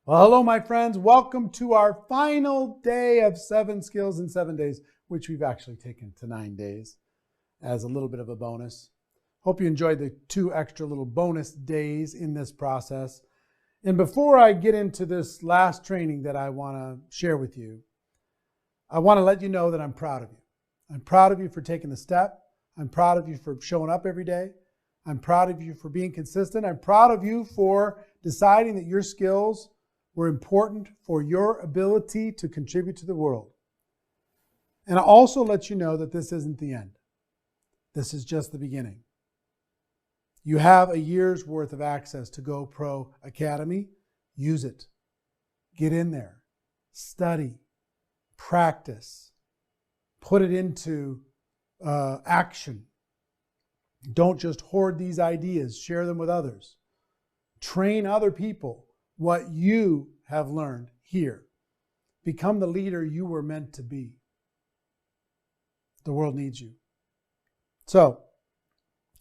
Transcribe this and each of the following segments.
Well, hello, my friends. Welcome to our final day of 7 skills in 7 days, which we've actually taken to 9 days as a little bit of a bonus. Hope you enjoyed the 2 extra little bonus days in this process. And before I get into this last training that I want to share with you, I want to let you know that I'm proud of you. I'm proud of you for taking the step. I'm proud of you for showing up every day. I'm proud of you for being consistent. I'm proud of you for deciding that your skills were important for your ability to contribute to the world. And I also let you know that this isn't the end. This is just the beginning. You have a year's worth of access to Go Pro Academy. Use it. Get in there. Study. Practice. Put it into action. Don't just hoard these ideas. Share them with others. Train other people what you have learned here. Become the leader you were meant to be. The world needs you. So,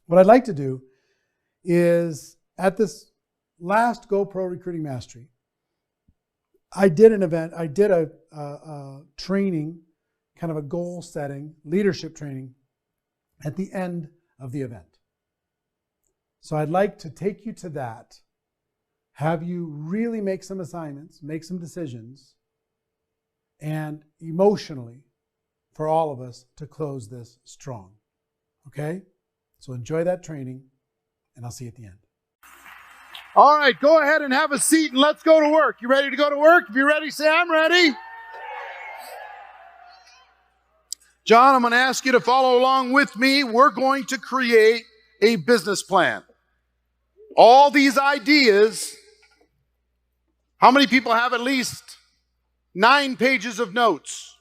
what I'd like to do is, at this last GoPro Recruiting Mastery, I did an event, I did a training, kind of a goal setting, leadership training at the end of the event. So I'd like to take you to that, have you really make some assignments, make some decisions, and emotionally, for all of us to close this strong. Okay? So enjoy that training, and I'll see you at the end. All right, go ahead and have a seat and let's go to work. You ready to go to work? If you're ready, say, I'm ready. John, I'm going to ask you to follow along with me. We're going to create a business plan. All these ideas, how many people have at least 9 pages of notes?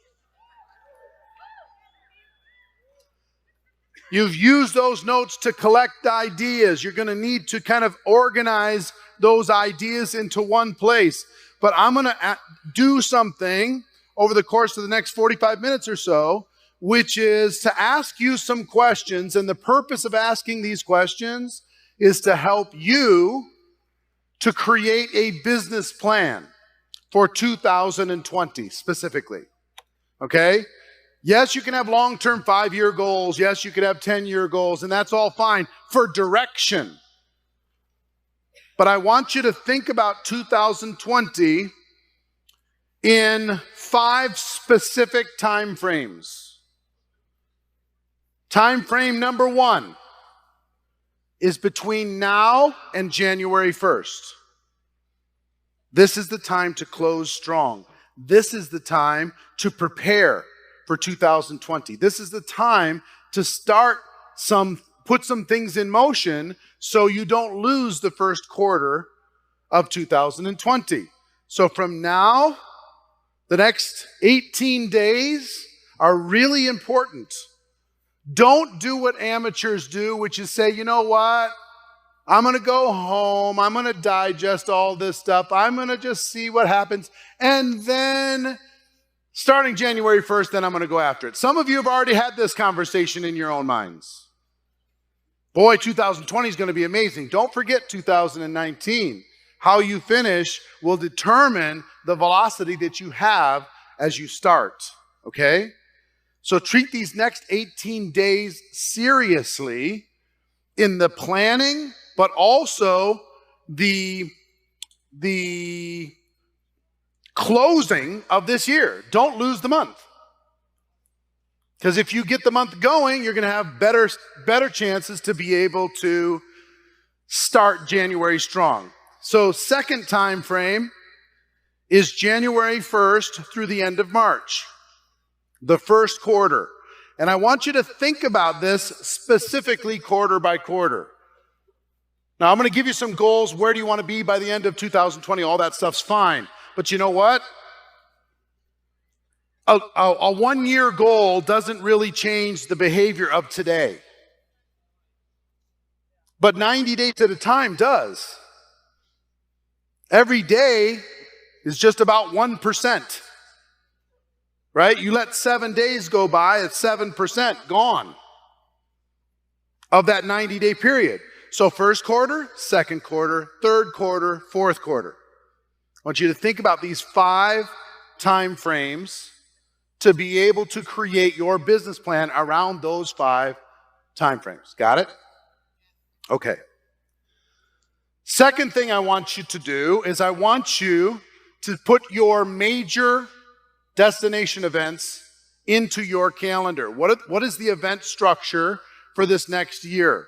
You've used those notes to collect ideas. You're going to need to kind of organize those ideas into one place. But I'm going to do something over the course of the next 45 minutes or so, which is to ask you some questions. And the purpose of asking these questions is to help you to create a business plan for 2020 specifically. Okay? Yes, you can have long-term 5-year goals. Yes, you could have 10-year goals, and that's all fine for direction. But I want you to think about 2020 in 5 specific time frames. Time frame number 1 is between now and January 1st. This is the time to close strong. This is the time to prepare for 2020. This is the time to put some things in motion so you don't lose the first quarter of 2020. So from now, the next 18 days are really important. Don't do what amateurs do, which is say, you know what? I'm going to go home. I'm going to digest all this stuff. I'm going to just see what happens. And then starting January 1st, then I'm going to go after it. Some of you have already had this conversation in your own minds. Boy, 2020 is going to be amazing. Don't forget 2019. How you finish will determine the velocity that you have as you start, okay? So treat these next 18 days seriously in the planning, but also the closing of this year. Don't lose the month. Because if you get the month going, you're going to have better chances to be able to start January strong. So second time frame is January 1st through the end of March, the first quarter. And I want you to think about this specifically quarter by quarter. Now, I'm going to give you some goals. Where do you want to be by the end of 2020? All that stuff's fine. But you know what? A 1-year goal doesn't really change the behavior of today. But 90 days at a time does. Every day is just about 1%. Right? You let 7 days go by, it's 7% gone of that 90-day period. So first quarter, second quarter, third quarter, fourth quarter. want you to think about these 5 time frames to be able to create your business plan around those 5 time frames. Got it? Okay. Second thing I want you to do is I want you to put your major destination events into your calendar. What is the event structure for this next year?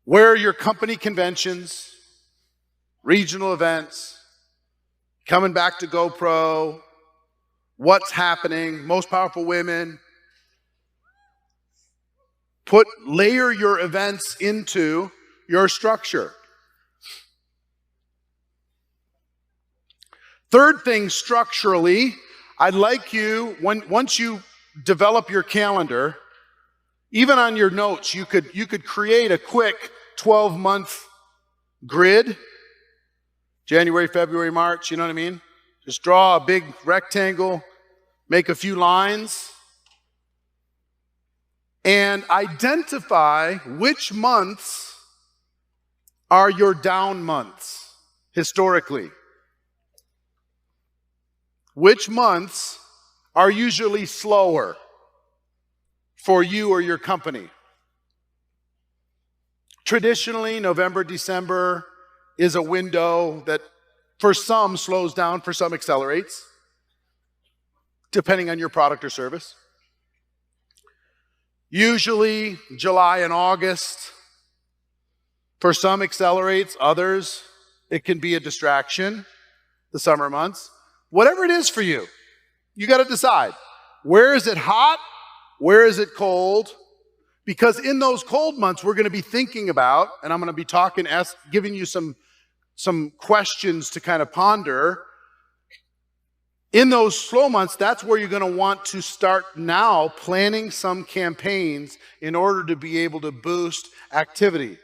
Where are your company conventions, regional events, coming back to Go Pro, what's happening, most powerful women? Layer your events into your structure. Third thing, structurally, I'd like you, once you develop your calendar, even on your notes, you could create a quick 12-month grid. January, February, March, you know what I mean? Just draw a big rectangle, make a few lines, and identify which months are your down months historically. Which months are usually slower for you or your company? Traditionally, November, December is a window that for some slows down, for some accelerates, depending on your product or service. Usually, July and August, for some accelerates, others, it can be a distraction, the summer months. Whatever it is for you, you got to decide. Where is it hot? Where is it cold? Because in those cold months, we're going to be thinking about, and I'm going to be giving you some questions to kind of ponder. In those slow months, that's where you're going to want to start now planning some campaigns in order to be able to boost activity.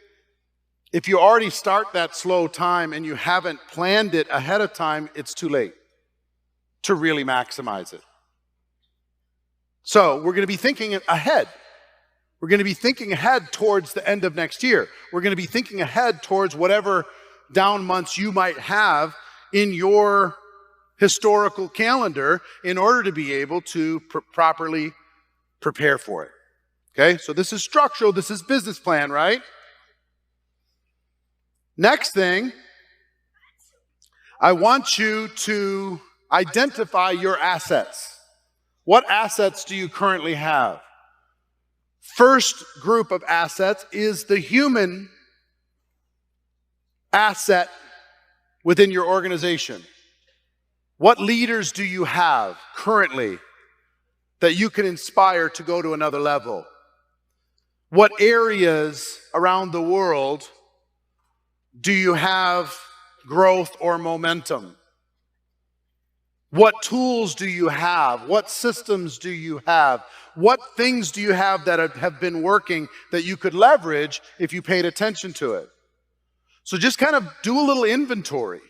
If you already start that slow time and you haven't planned it ahead of time, it's too late to really maximize it. So we're going to be thinking ahead. We're going to be thinking ahead towards the end of next year. We're going to be thinking ahead towards whatever down months you might have in your historical calendar in order to be able to properly prepare for it. Okay, so this is structural, this is business plan, right? Next thing, I want you to identify your assets. What assets do you currently have? First group of assets is the human asset within your organization. What leaders do you have currently that you can inspire to go to another level? What areas around the world do you have growth or momentum? What tools do you have? What systems do you have? What things do you have that have been working that you could leverage if you paid attention to it? So just kind of do a little inventory.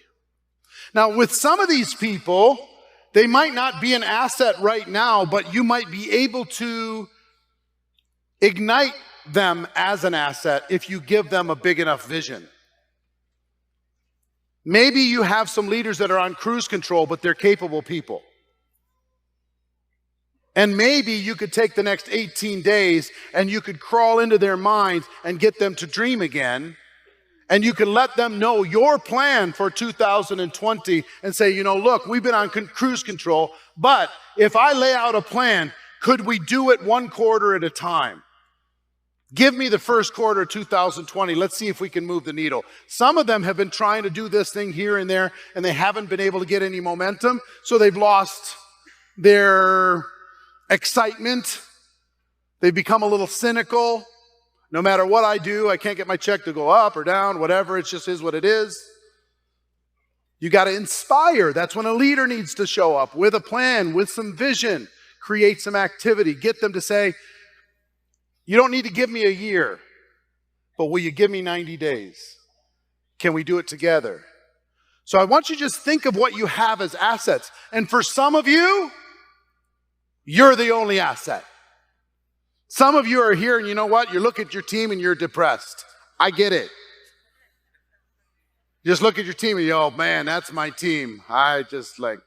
Now, with some of these people, they might not be an asset right now, but you might be able to ignite them as an asset if you give them a big enough vision. Maybe you have some leaders that are on cruise control, but they're capable people. And maybe you could take the next 18 days and you could crawl into their minds and get them to dream again. And you can let them know your plan for 2020 and say, look, we've been on cruise control, but if I lay out a plan, could we do it one quarter at a time? Give me the first quarter of 2020. Let's see if we can move the needle. Some of them have been trying to do this thing here and there, and they haven't been able to get any momentum, so they've lost their excitement. They've become a little cynical. No matter what I do, I can't get my check to go up or down, whatever. It just is what it is. You got to inspire. That's when a leader needs to show up with a plan, with some vision, create some activity, get them to say, you don't need to give me a year, but will you give me 90 days? Can we do it together? So I want you to just think of what you have as assets. And for some of you, you're the only asset. Some of you are here and you know what? You look at your team and you're depressed. I get it. Just look at your team and you go, oh man, that's my team. I just like.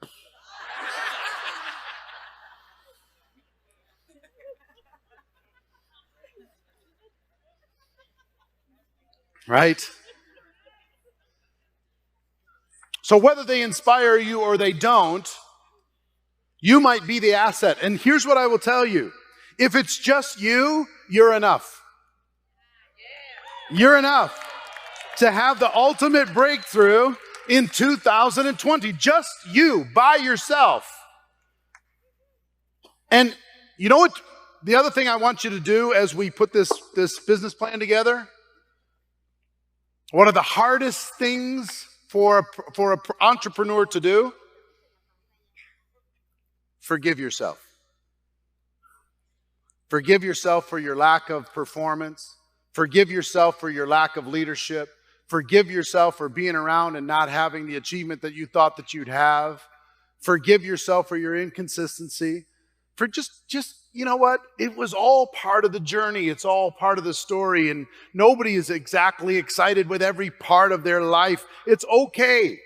Right? So whether they inspire you or they don't, you might be the asset. And here's what I will tell you. If it's just you, you're enough. You're enough to have the ultimate breakthrough in 2020. Just you, by yourself. And you know what? The other thing I want you to do as we put this business plan together, one of the hardest things for an entrepreneur to do, forgive yourself. Forgive yourself for your lack of performance. Forgive yourself for your lack of leadership. Forgive yourself for being around and not having the achievement that you thought that you'd have. Forgive yourself for your inconsistency. For just, you know what? It was all part of the journey. It's all part of the story. And nobody is exactly excited with every part of their life. It's okay.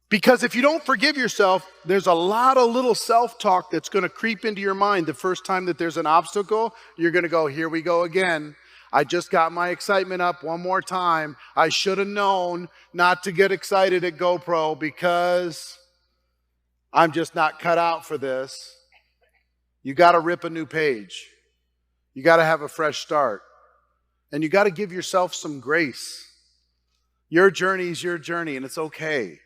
Because if you don't forgive yourself, there's a lot of little self-talk that's going to creep into your mind. The first time that there's an obstacle, you're going to go, here we go again. I just got my excitement up one more time. I should have known not to get excited at GoPro because I'm just not cut out for this. You got to rip a new page. You got to have a fresh start. And you got to give yourself some grace. Your journey is your journey, and it's okay.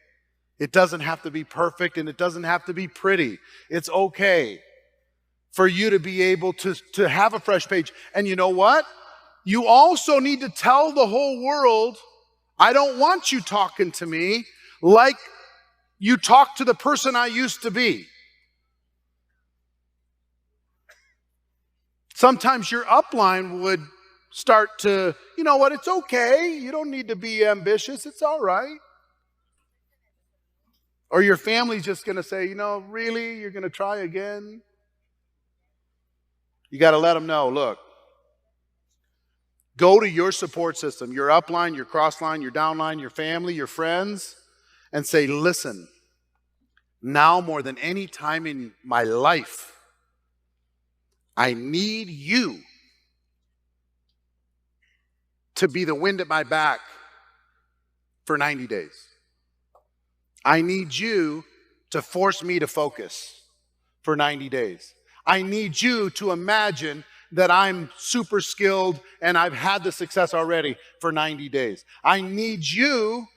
It doesn't have to be perfect, and it doesn't have to be pretty. It's okay for you to be able to have a fresh page. And you know what? You also need to tell the whole world, I don't want you talking to me like you talk to the person I used to be. Sometimes your upline would start to, you know what, it's okay. You don't need to be ambitious. It's all right. Or your family's just going to say, you know, really, you're going to try again? You got to let them know, look, go to your support system, your upline, your crossline, your downline, your family, your friends, and say, listen, now more than any time in my life, I need you to be the wind at my back for 90 days. I need you to force me to focus for 90 days. I need you to imagine that I'm super skilled and I've had the success already for 90 days. I need you.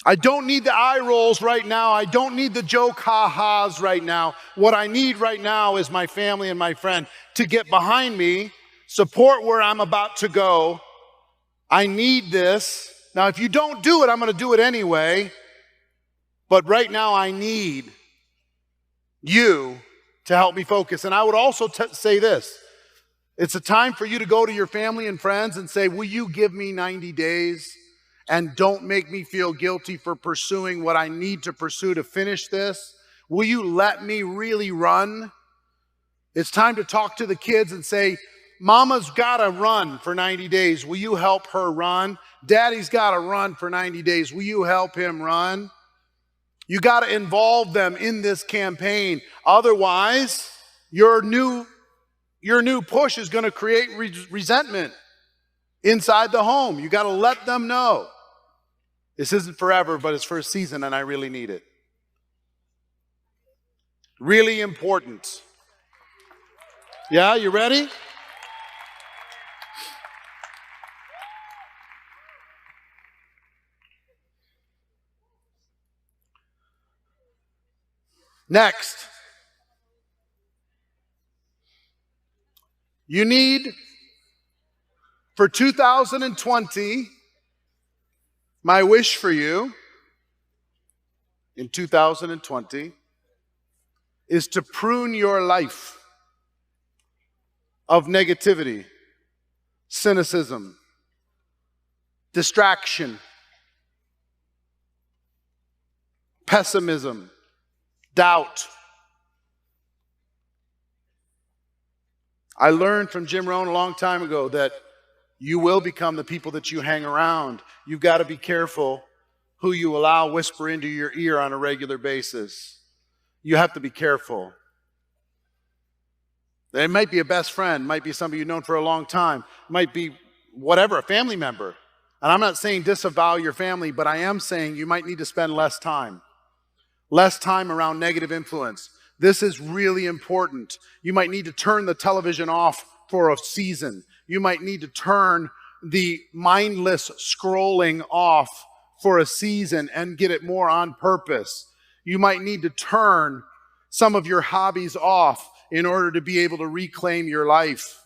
I don't need the eye rolls right now. I don't need the joke ha-has right now. What I need right now is my family and my friend to get behind me, support where I'm about to go. I need this. Now, if you don't do it, I'm going to do it anyway. But right now, I need you to help me focus. And I would also say this. It's a time for you to go to your family and friends and say, will you give me 90 days? And don't make me feel guilty for pursuing what I need to pursue to finish this. Will you let me really run? It's time to talk to the kids and say, Mama's got to run for 90 days. Will you help her run? Daddy's got to run for 90 days. Will you help him run? You got to involve them in this campaign. Otherwise, your new push is going to create resentment inside the home. You got to let them know. This isn't forever, but it's for a season, and I really need it. Really important. Yeah, you ready? Next, you need, for 2020, my wish for you in 2020 is to prune your life of negativity, cynicism, distraction, pessimism, doubt. I learned from Jim Rohn a long time ago that You will become the people that you hang around. You've got to be careful who you allow whisper into your ear on a regular basis. You have to be careful. It might be a best friend, might be somebody you've known for a long time, might be whatever, a family member. And I'm not saying disavow your family, but I am saying you might need to spend less time around negative influence. This is really important. You might need to turn the television off for a season. You might need to turn the mindless scrolling off for a season and get it more on purpose. You might need to turn some of your hobbies off in order to be able to reclaim your life.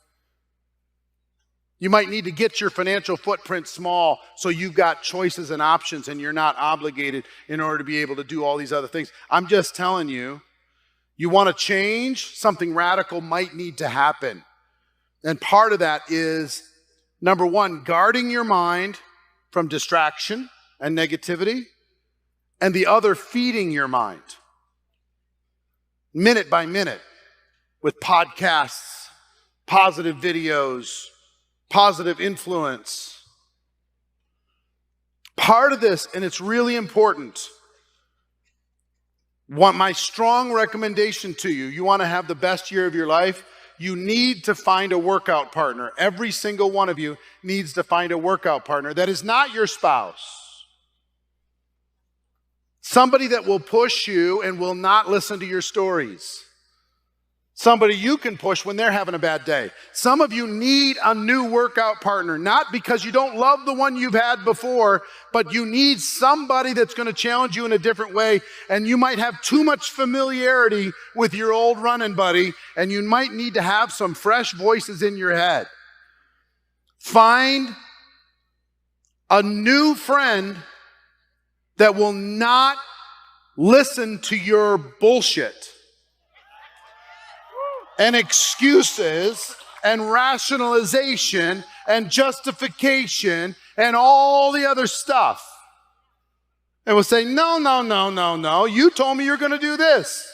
You might need to get your financial footprint small so you've got choices and options and you're not obligated in order to be able to do all these other things. I'm just telling you, you want to change, something radical might need to happen. And part of that is, number one, guarding your mind from distraction and negativity, and the other, feeding your mind minute by minute with podcasts, positive videos, positive influence. Part of this, and it's really important, my strong recommendation to you, you want to have the best year of your life, you need to find a workout partner. Every single one of you needs to find a workout partner that is not your spouse. Somebody that will push you and will not listen to your stories. Somebody you can push when they're having a bad day. Some of you need a new workout partner, not because you don't love the one you've had before, but you need somebody that's going to challenge you in a different way. And you might have too much familiarity with your old running buddy, and you might need to have some fresh voices in your head. Find a new friend that will not listen to your bullshit and excuses and rationalization and justification and all the other stuff. And will say, no, you told me you're going to do this.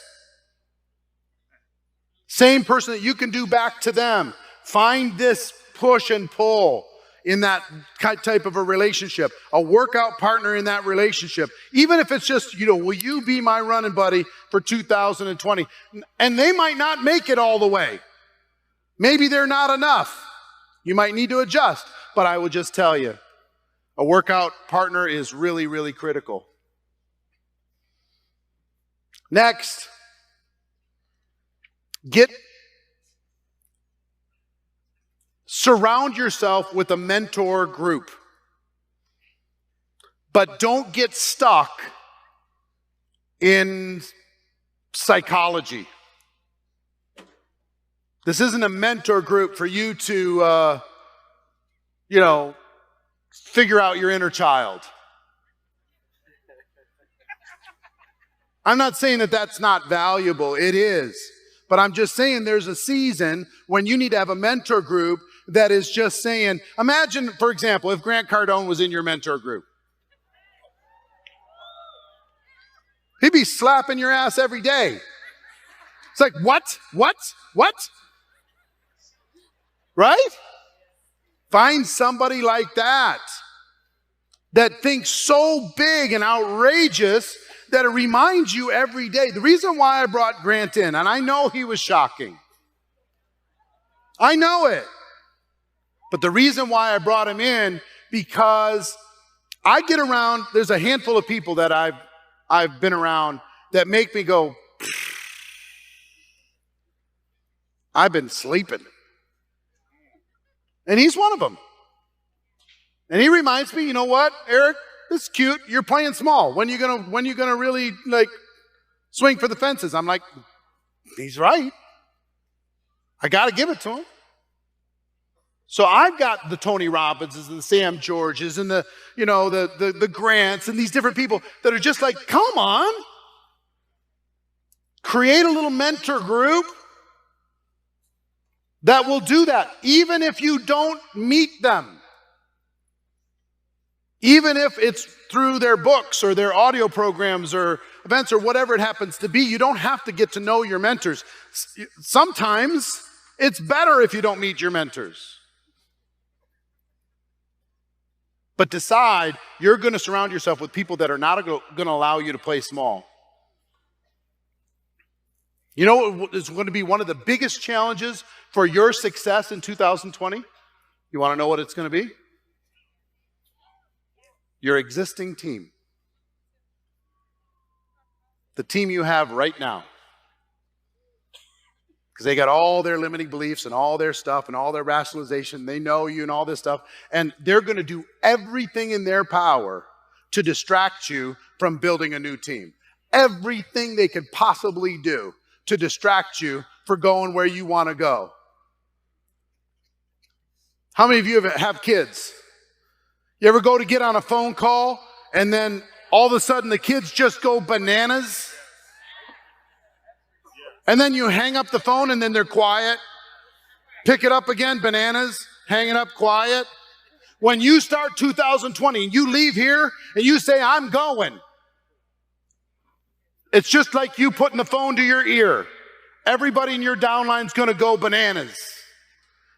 Same person that you can do back to them. Find this push and pull in that type of a relationship, a workout partner in that relationship. Even if it's just, will you be my running buddy for 2020? And they might not make it all the way. Maybe they're not enough. You might need to adjust. But I will just tell you, a workout partner is really, really critical. Next, surround yourself with a mentor group. But don't get stuck in psychology. This isn't a mentor group for you to, figure out your inner child. I'm not saying that that's not valuable. It is. But I'm just saying there's a season when you need to have a mentor group that is just saying, imagine, for example, if Grant Cardone was in your mentor group. He'd be slapping your ass every day. It's like, what? Right? Find somebody like that thinks so big and outrageous that it reminds you every day. The reason why I brought Grant in, and I know he was shocking. I know it. But the reason why I brought him in, because I get around, there's a handful of people that I've been around that make me go, I've been sleeping. And he's one of them. And he reminds me, you know what, Eric, this is cute. You're playing small. When you gonna really swing for the fences? I'm like, he's right. I got to give it to him. So I've got the Tony Robbinses and the Sam Georges and the Grants and these different people that are just like, come on. Create a little mentor group that will do that, even if you don't meet them. Even if it's through their books or their audio programs or events or whatever it happens to be, you don't have to get to know your mentors. Sometimes it's better if you don't meet your mentors. But decide you're going to surround yourself with people that are not going to allow you to play small. You know what is going to be one of the biggest challenges for your success in 2020? You want to know what it's going to be? Your existing team. The team you have right now. Because they got all their limiting beliefs and all their stuff and all their rationalization. They know you and all this stuff. And they're going to do everything in their power to distract you from building a new team. Everything they could possibly do to distract you for going where you want to go. How many of you have kids? You ever go to get on a phone call and then all of a sudden the kids just go bananas? And then you hang up the phone and then they're quiet. Pick it up again, bananas, hang it up, quiet. When you start 2020 and you leave here and you say, I'm going. It's just like you putting the phone to your ear. Everybody in your downline is going to go bananas.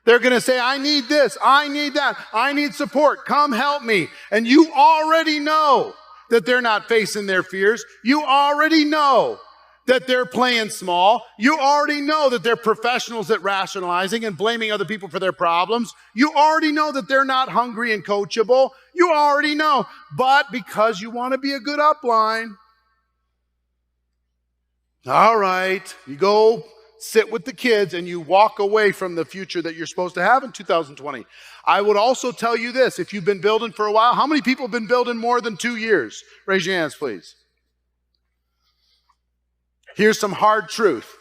They're going to say, I need this, I need that, I need support, come help me. And you already know that they're not facing their fears. You already know that they're playing small. You already know that they're professionals at rationalizing and blaming other people for their problems. You already know that they're not hungry and coachable. You already know. But because you want to be a good upline, all right, you go sit with the kids and you walk away from the future that you're supposed to have in 2020. I would also tell you this, if you've been building for a while, how many people have been building more than 2 years? Raise your hands, please. Here's some hard truth.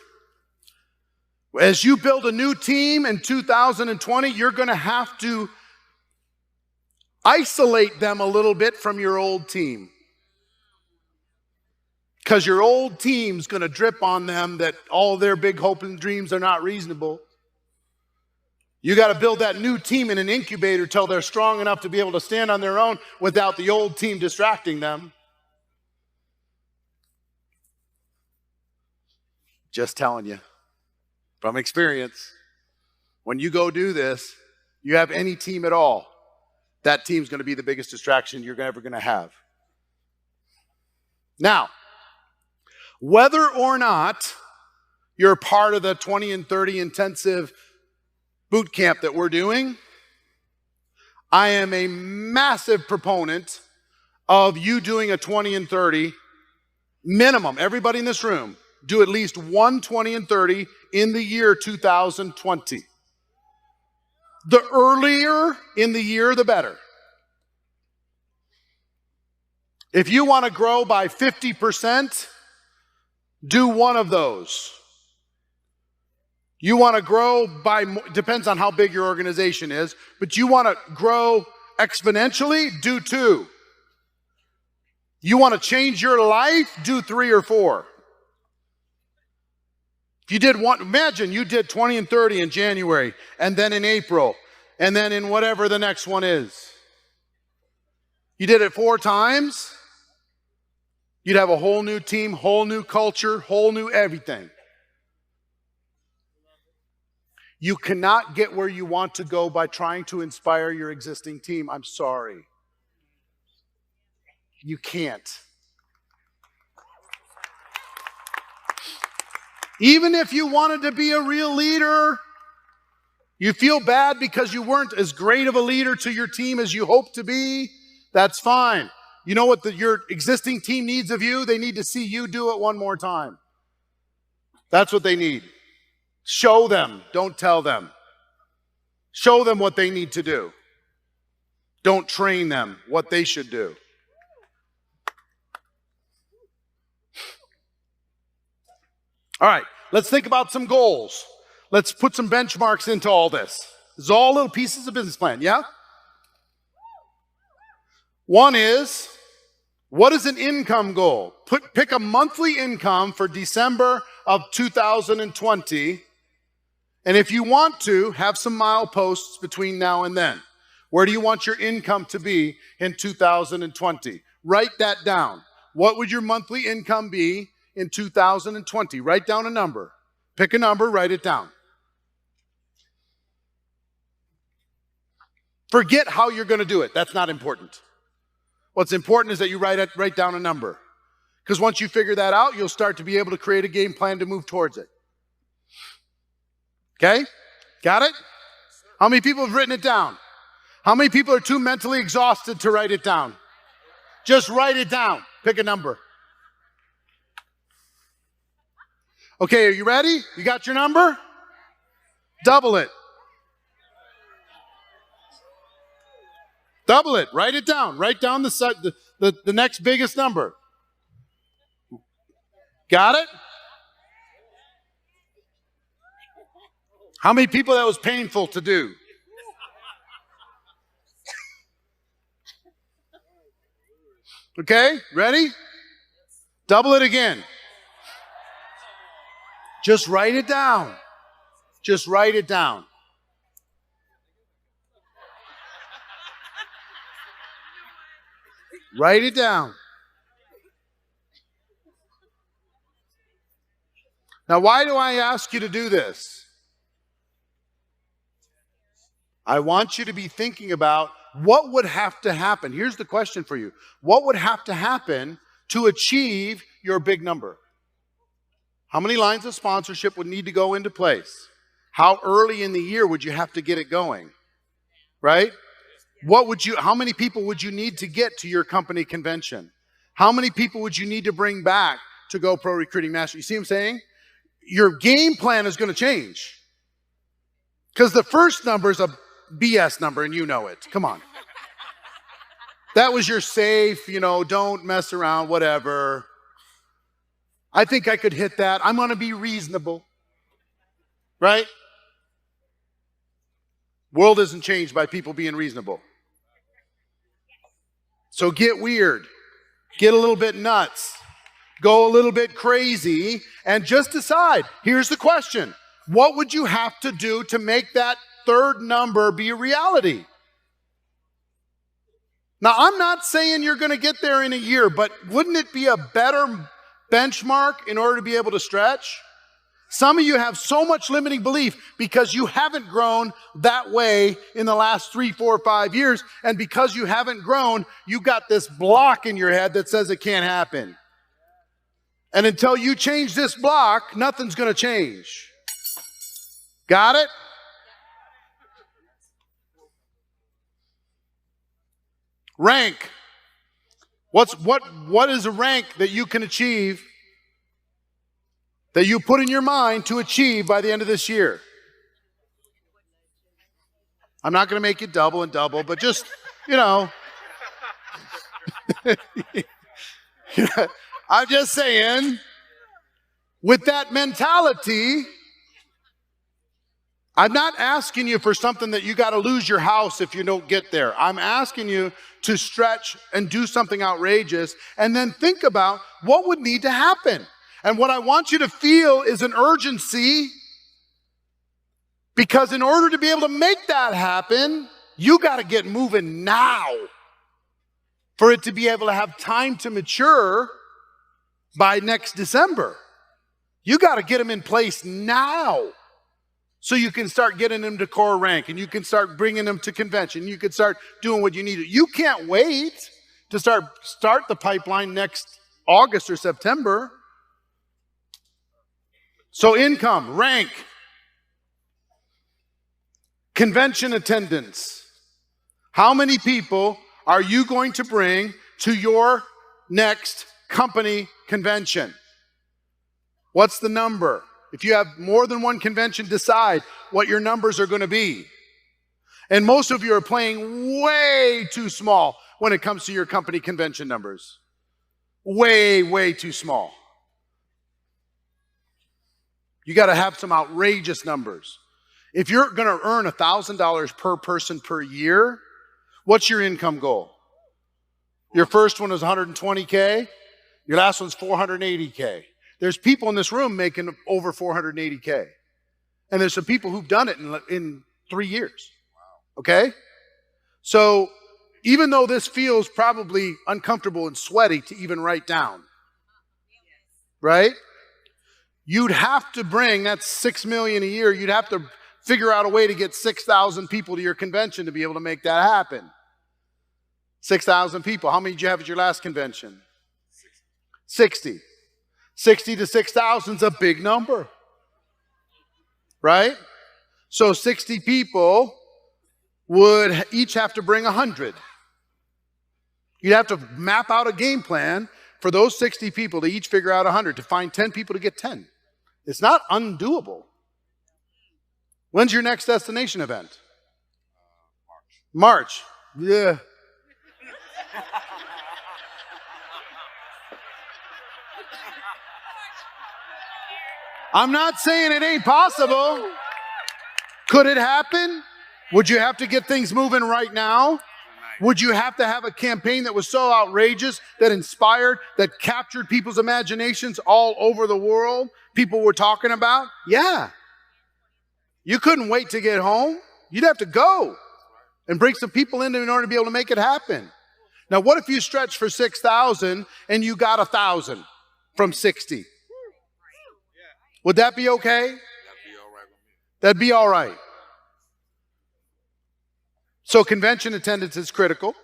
As you build a new team in 2020, you're going to have to isolate them a little bit from your old team. Because your old team's going to drip on them that all their big hopes and dreams are not reasonable. You got to build that new team in an incubator till they're strong enough to be able to stand on their own without the old team distracting them. Just telling you from experience, when you go do this, you have any team at all, that team's going to be the biggest distraction you're ever going to have. Now, whether or not you're part of the 20 and 30 intensive boot camp that we're doing, I am a massive proponent of you doing a 20 and 30 minimum. Everybody in this room, do at least one 20 and 30 in the year 2020. The earlier in the year, the better. If you want to grow by 50%, do one of those. You want to grow by, depends on how big your organization is, but you want to grow exponentially, do 2. You want to change your life, do 3 or 4. If you did one, imagine you did 20 and 30 in January, and then in April, and then in whatever the next one is. You did it 4 times, you'd have a whole new team, whole new culture, whole new everything. You cannot get where you want to go by trying to inspire your existing team. I'm sorry. You can't. Even if you wanted to be a real leader, you feel bad because you weren't as great of a leader to your team as you hoped to be, that's fine. You know what your existing team needs of you? They need to see you do it one more time. That's what they need. Show them, don't tell them. Show them what they need to do. Don't train them what they should do. All right, let's think about some goals. Let's put some benchmarks into all this. This is all little pieces of business plan, yeah? One is, what is an income goal? Pick a monthly income for December of 2020. And if you want to, have some mileposts between now and then. Where do you want your income to be in 2020? Write that down. What would your monthly income be in 2020? Write down a number. Pick a number, write it down. Forget how you're going to do it. That's not important. What's important is that you write down a number. Because once you figure that out, you'll start to be able to create a game plan to move towards it. Okay? Got it? How many people have written it down? How many people are too mentally exhausted to write it down? Just write it down. Pick a number. Okay, are you ready? You got your number? Double it. Double it. Write it down. Write down the next biggest number. Got it? How many people that was painful to do? Okay, ready? Double it again. Just write it down. Just write it down. Write it down. Now, why do I ask you to do this? I want you to be thinking about what would have to happen. Here's the question for you. What would have to happen to achieve your big number? How many lines of sponsorship would need to go into place? How early in the year would you have to get it going? Right? How many people would you need to get to your company convention? How many people would you need to bring back to Go Pro Recruiting Master? You see what I'm saying? Your game plan is going to change. Because the first number is a BS number and you know it. Come on. That was your safe, don't mess around, whatever. I think I could hit that. I'm going to be reasonable. Right? World isn't changed by people being reasonable. So get weird. Get a little bit nuts. Go a little bit crazy and just decide. Here's the question. What would you have to do to make that third number be a reality? Now, I'm not saying you're going to get there in a year, but wouldn't it be a better benchmark in order to be able to stretch? Some of you have so much limiting belief because you haven't grown that way in the last 3, 4, 5 years. And because you haven't grown, you got this block in your head that says it can't happen. And until you change this block, nothing's going to change. Got it? Rank. What is a rank that you can achieve, that you put in your mind to achieve by the end of this year? I'm not going to make it double and double, but just, I'm just saying, with that mentality, I'm not asking you for something that you got to lose your house if you don't get there. I'm asking you to stretch and do something outrageous and then think about what would need to happen. And what I want you to feel is an urgency, because in order to be able to make that happen, you got to get moving now for it to be able to have time to mature by next December. You got to get them in place now. So you can start getting them to core rank and you can start bringing them to convention. You can start doing what you need to. You can't wait to start the pipeline next August or September. So income, rank, convention attendance. How many people are you going to bring to your next company convention? What's the number? If you have more than one convention, decide what your numbers are going to be. And most of you are playing way too small when it comes to your company convention numbers. Way, way too small. You got to have some outrageous numbers. If you're going to earn $1,000 per person per year, what's your income goal? Your first one is 120K. Your last one's 480K. There's people in this room making over 480K. And there's some people who've done it in 3 years. Okay? So even though this feels probably uncomfortable and sweaty to even write down, right? You'd have to bring, that's $6 million a year, you'd have to Figure out a way to get 6,000 people to your convention to be able to make that happen. 6,000 people. How many did you have at your last convention? 60. 60 to 6,000 is a big number, right? So 60 people would each have to bring 100. You'd have to map out a game plan for those 60 people to each figure out 100, to find 10 people to get 10. It's not undoable. When's your next destination event? March. Yeah. I'm not saying it ain't possible. Could it happen? Would you have to get things moving right now? Would you have to have a campaign that was so outrageous, that inspired, that captured people's imaginations all over the world? People were talking about? Yeah. You couldn't wait to get home. You'd have to go and bring some people in order to be able to make it happen. Now, what if you stretch for 6,000 and you got 1,000 from 60? Would that be okay? That'd be all right. So convention attendance is critical.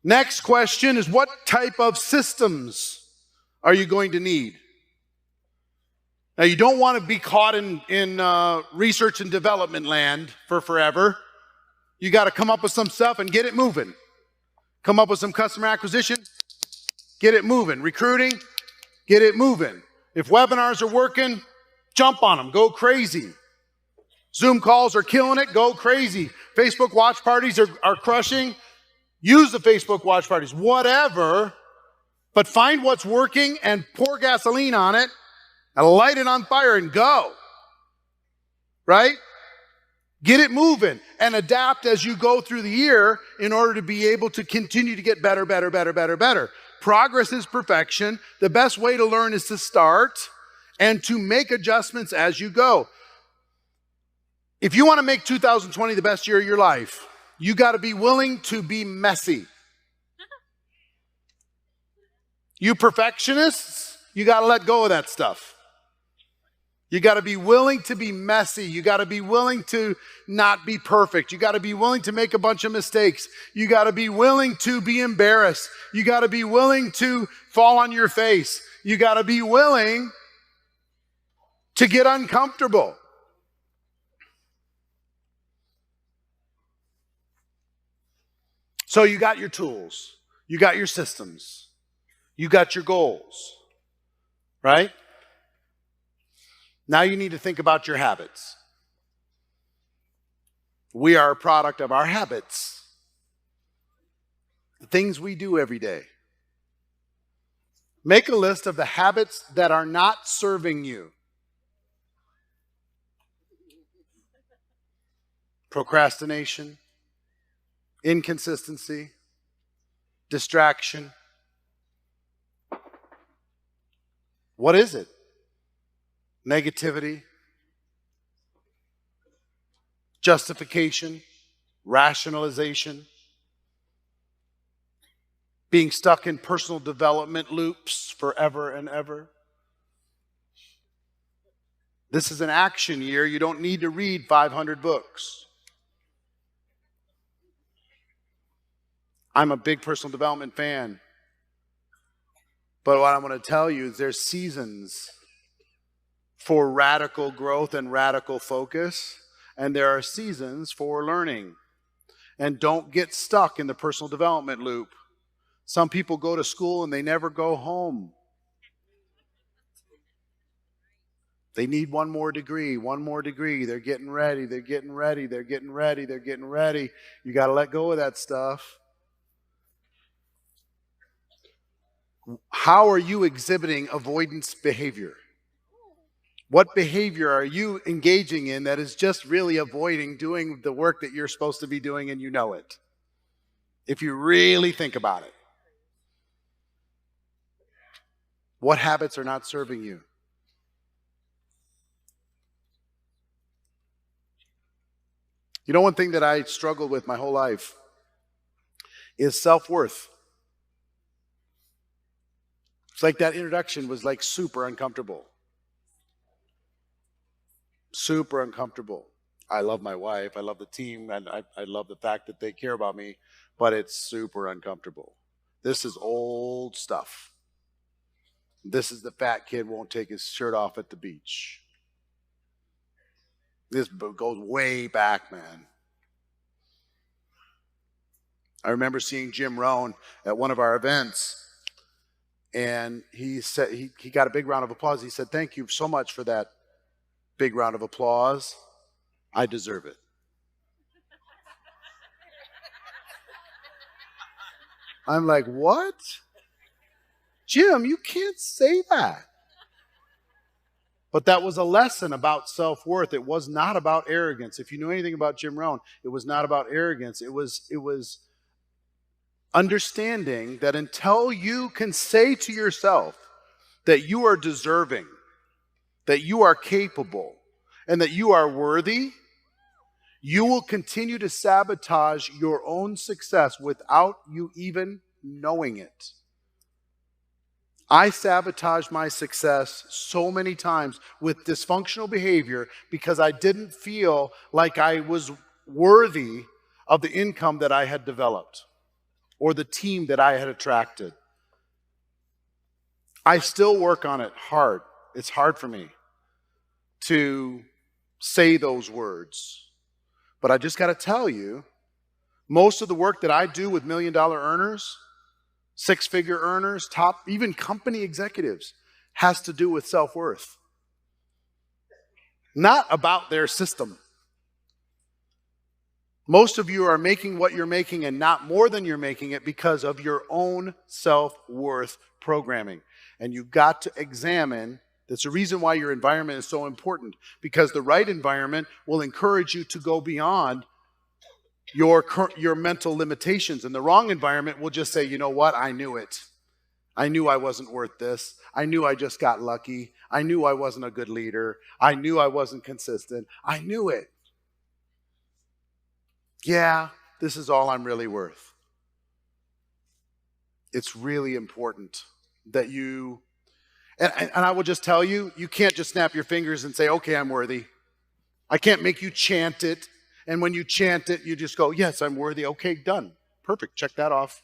Next question is, what type of systems are you going to need? Now, you don't want to be caught in research and development land for forever. You got to come up with some stuff and get it moving. Come up with some customer acquisition, get it moving. Recruiting, get it moving. If webinars are working, jump on them, go crazy. Zoom calls are killing it, go crazy. Facebook watch parties are crushing. Use the Facebook watch parties, whatever, but find what's working and pour gasoline on it and light it on fire and go, right? Get it moving and adapt as you go through the year in order to be able to continue to get better, better, better, better, better. Progress is perfection. The best way to learn is to start and to make adjustments as you go. If you want to make 2020 the best year of your life, you got to be willing to be messy. You perfectionists, you got to let go of that stuff. You got to be willing to be messy. You got to be willing to not be perfect. You got to be willing to make a bunch of mistakes. You got to be willing to be embarrassed. You got to be willing to fall on your face. You got to be willing to get uncomfortable. So you got your tools, you got your systems, you got your goals, right? Now you need to think about your habits. We are a product of our habits, the things we do every day. Make a list of the habits that are not serving you. Procrastination, inconsistency, distraction. What is it? Negativity, justification, rationalization, being stuck in personal development loops forever and ever. This is an action year. You don't need to read 500 books. I'm a big personal development fan. But what I'm going to tell you is there's seasons for radical growth and radical focus, and there are seasons for learning. And don't get stuck in the personal development loop. Some people go to school and they never go home. They need one more degree, one more degree. They're getting ready, they're getting ready, they're getting ready, they're getting ready. You got to let go of that stuff. How are you exhibiting avoidance behavior? What behavior are you engaging in that is just really avoiding doing the work that you're supposed to be doing and you know it? If you really think about it. What habits are not serving you? You know, one thing that I struggled with my whole life is self-worth. It's like that introduction was like super uncomfortable. Super uncomfortable. I love my wife. I love the team. And I love the fact that they care about me, but it's super uncomfortable. This is old stuff. This is the fat kid won't take his shirt off at the beach. This goes way back, man. I remember seeing Jim Rohn at one of our events, and he said he got a big round of applause. He said, "Thank you so much for that big round of applause. I deserve it." I'm like, what? Jim, you can't say that. But that was a lesson about self-worth. It was not about arrogance. If you knew anything about Jim Rohn, it was not about arrogance. It was understanding that until you can say to yourself that you are deserving, that you are capable, and that you are worthy, you will continue to sabotage your own success without you even knowing it. I sabotaged my success so many times with dysfunctional behavior because I didn't feel like I was worthy of the income that I had developed or the team that I had attracted. I still work on it hard. It's hard for me to say those words. But I just got to tell you, most of the work that I do with million-dollar earners, six-figure earners, top, even company executives, has to do with self-worth. Not about their system. Most of you are making what you're making and not more than you're making it because of your own self-worth programming. And you've got to examine, that's the reason why your environment is so important, because the right environment will encourage you to go beyond your mental limitations, and the wrong environment will just say, you know what, I knew it. I knew I wasn't worth this. I knew I just got lucky. I knew I wasn't a good leader. I knew I wasn't consistent. I knew it. Yeah, this is all I'm really worth. It's really important that you, and I will just tell you, you can't just snap your fingers and say, okay, I'm worthy. I can't make you chant it. And when you chant it, you just go, yes, I'm worthy. Okay, done. Perfect. Check that off.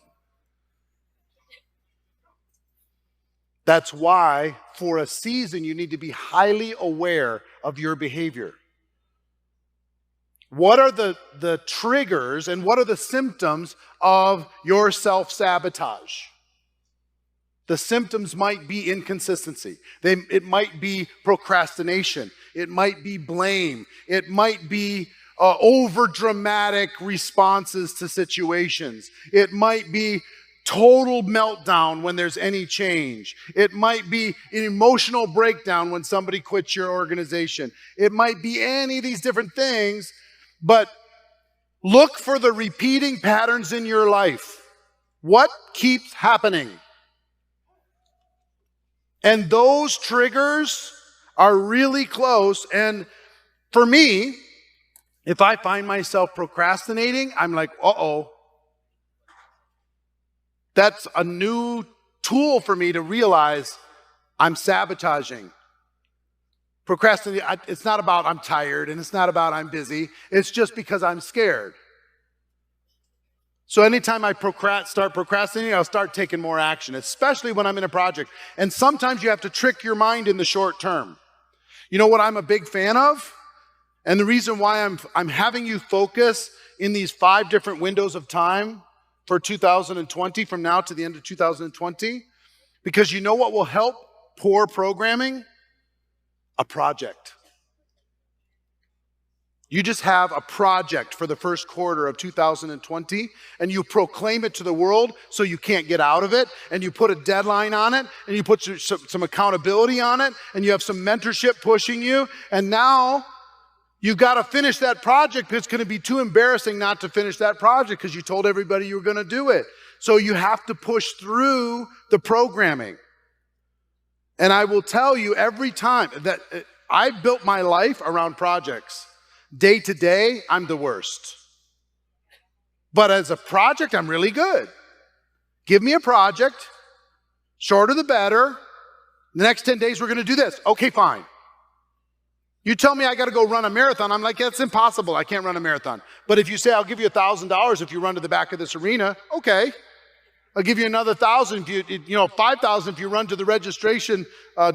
That's why, for a season, you need to be highly aware of your behavior. What are the triggers and what are the symptoms of your self-sabotage? The symptoms might be inconsistency. It might be procrastination. It might be blame. It might be over-dramatic responses to situations. It might be total meltdown when there's any change. It might be an emotional breakdown when somebody quits your organization. It might be any of these different things, but look for the repeating patterns in your life. What keeps happening? And those triggers are really close. And for me, if I find myself procrastinating, I'm like, uh-oh. That's a new tool for me to realize I'm sabotaging. Procrastinating, it's not about I'm tired and it's not about I'm busy. It's just because I'm scared. So anytime I start procrastinating, I'll start taking more action, especially when I'm in a project. And sometimes you have to trick your mind in the short term. You know what I'm a big fan of? And the reason why I'm having you focus in these 5 different windows of time for 2020, from now to the end of 2020, because you know what will help poor programming? A project. You just have a project for the first quarter of 2020, and you proclaim it to the world so you can't get out of it, and you put a deadline on it, and you put some accountability on it, and you have some mentorship pushing you, and now you've got to finish that project. It's going to be too embarrassing not to finish that project because you told everybody you were going to do it. So you have to push through the programming. And I will tell you every time that I built my life around projects. Day to day, I'm the worst. But as a project, I'm really good. Give me a project, shorter the better. The next 10 days, we're going to do this. Okay, fine. You tell me I got to go run a marathon, I'm like, that's impossible. I can't run a marathon. But if you say, I'll give you $1,000 if you run to the back of this arena, okay. I'll give you another 1,000 if you 5,000 if you run to the registration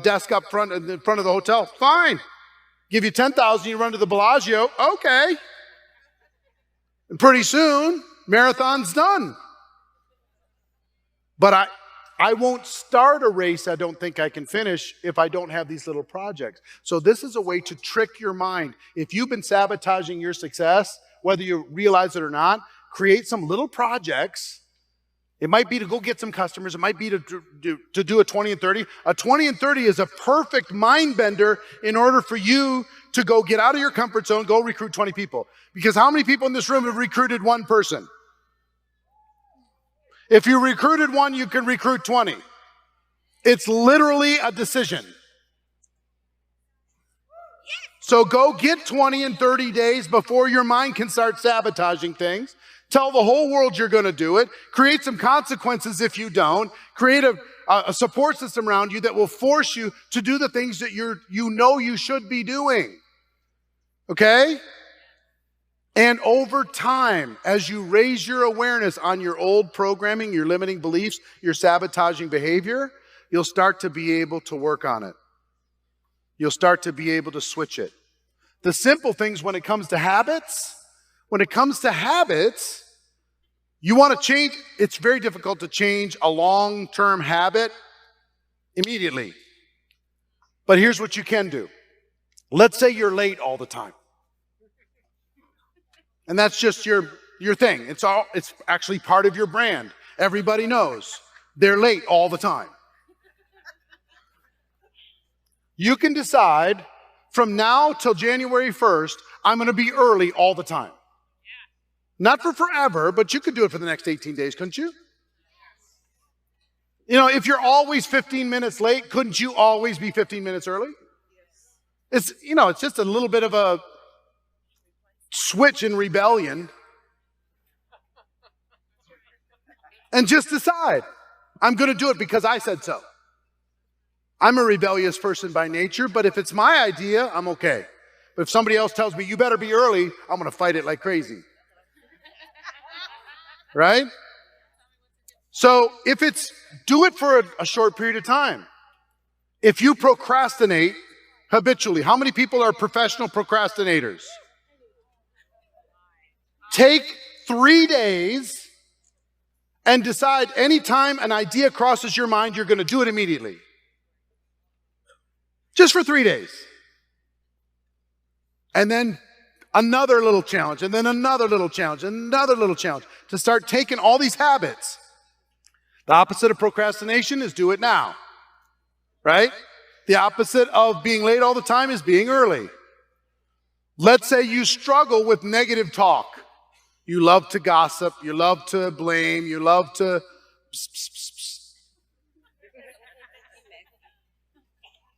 desk up front in front of the hotel. Fine. Give you 10,000, you run to the Bellagio. Okay. And pretty soon, marathon's done. But I won't start a race I don't think I can finish if I don't have these little projects. So this is a way to trick your mind. If you've been sabotaging your success, whether you realize it or not, create some little projects. It might be to go get some customers. It might be to do a 20 and 30. A 20 and 30 is a perfect mind bender in order for you to go get out of your comfort zone, go recruit 20 people. Because how many people in this room have recruited one person? If you recruited one, you can recruit 20. It's literally a decision. So go get 20 and 30 days before your mind can start sabotaging things. Tell the whole world you're going to do it. Create some consequences if you don't. Create a support system around you that will force you to do the things that you know you should be doing. Okay? And over time, as you raise your awareness on your old programming, your limiting beliefs, your sabotaging behavior, you'll start to be able to work on it. You'll start to be able to switch it. The simple things when it comes to habits, you want to change. It's very difficult to change a long-term habit immediately. But here's what you can do. Let's say you're late all the time. And that's just your thing. It's actually part of your brand. Everybody knows they're late all the time. You can decide from now till January 1st, I'm going to be early all the time. Not for forever, but you could do it for the next 18 days, couldn't you? If you're always 15 minutes late, couldn't you always be 15 minutes early? It's just a little bit of a switch in rebellion. And just decide, I'm going to do it because I said so. I'm a rebellious person by nature, but if it's my idea, I'm okay. But if somebody else tells me, you better be early, I'm going to fight it like crazy. Right? So do it for a short period of time. If you procrastinate habitually, how many people are professional procrastinators? Take 3 days and decide anytime an idea crosses your mind, you're going to do it immediately. Just for 3 days. And then another little challenge, and then another little challenge, another little challenge, to start taking all these habits. The opposite of procrastination is do it now, right? The opposite of being late all the time is being early. Let's say you struggle with negative talk. You love to gossip, you love to blame, you love to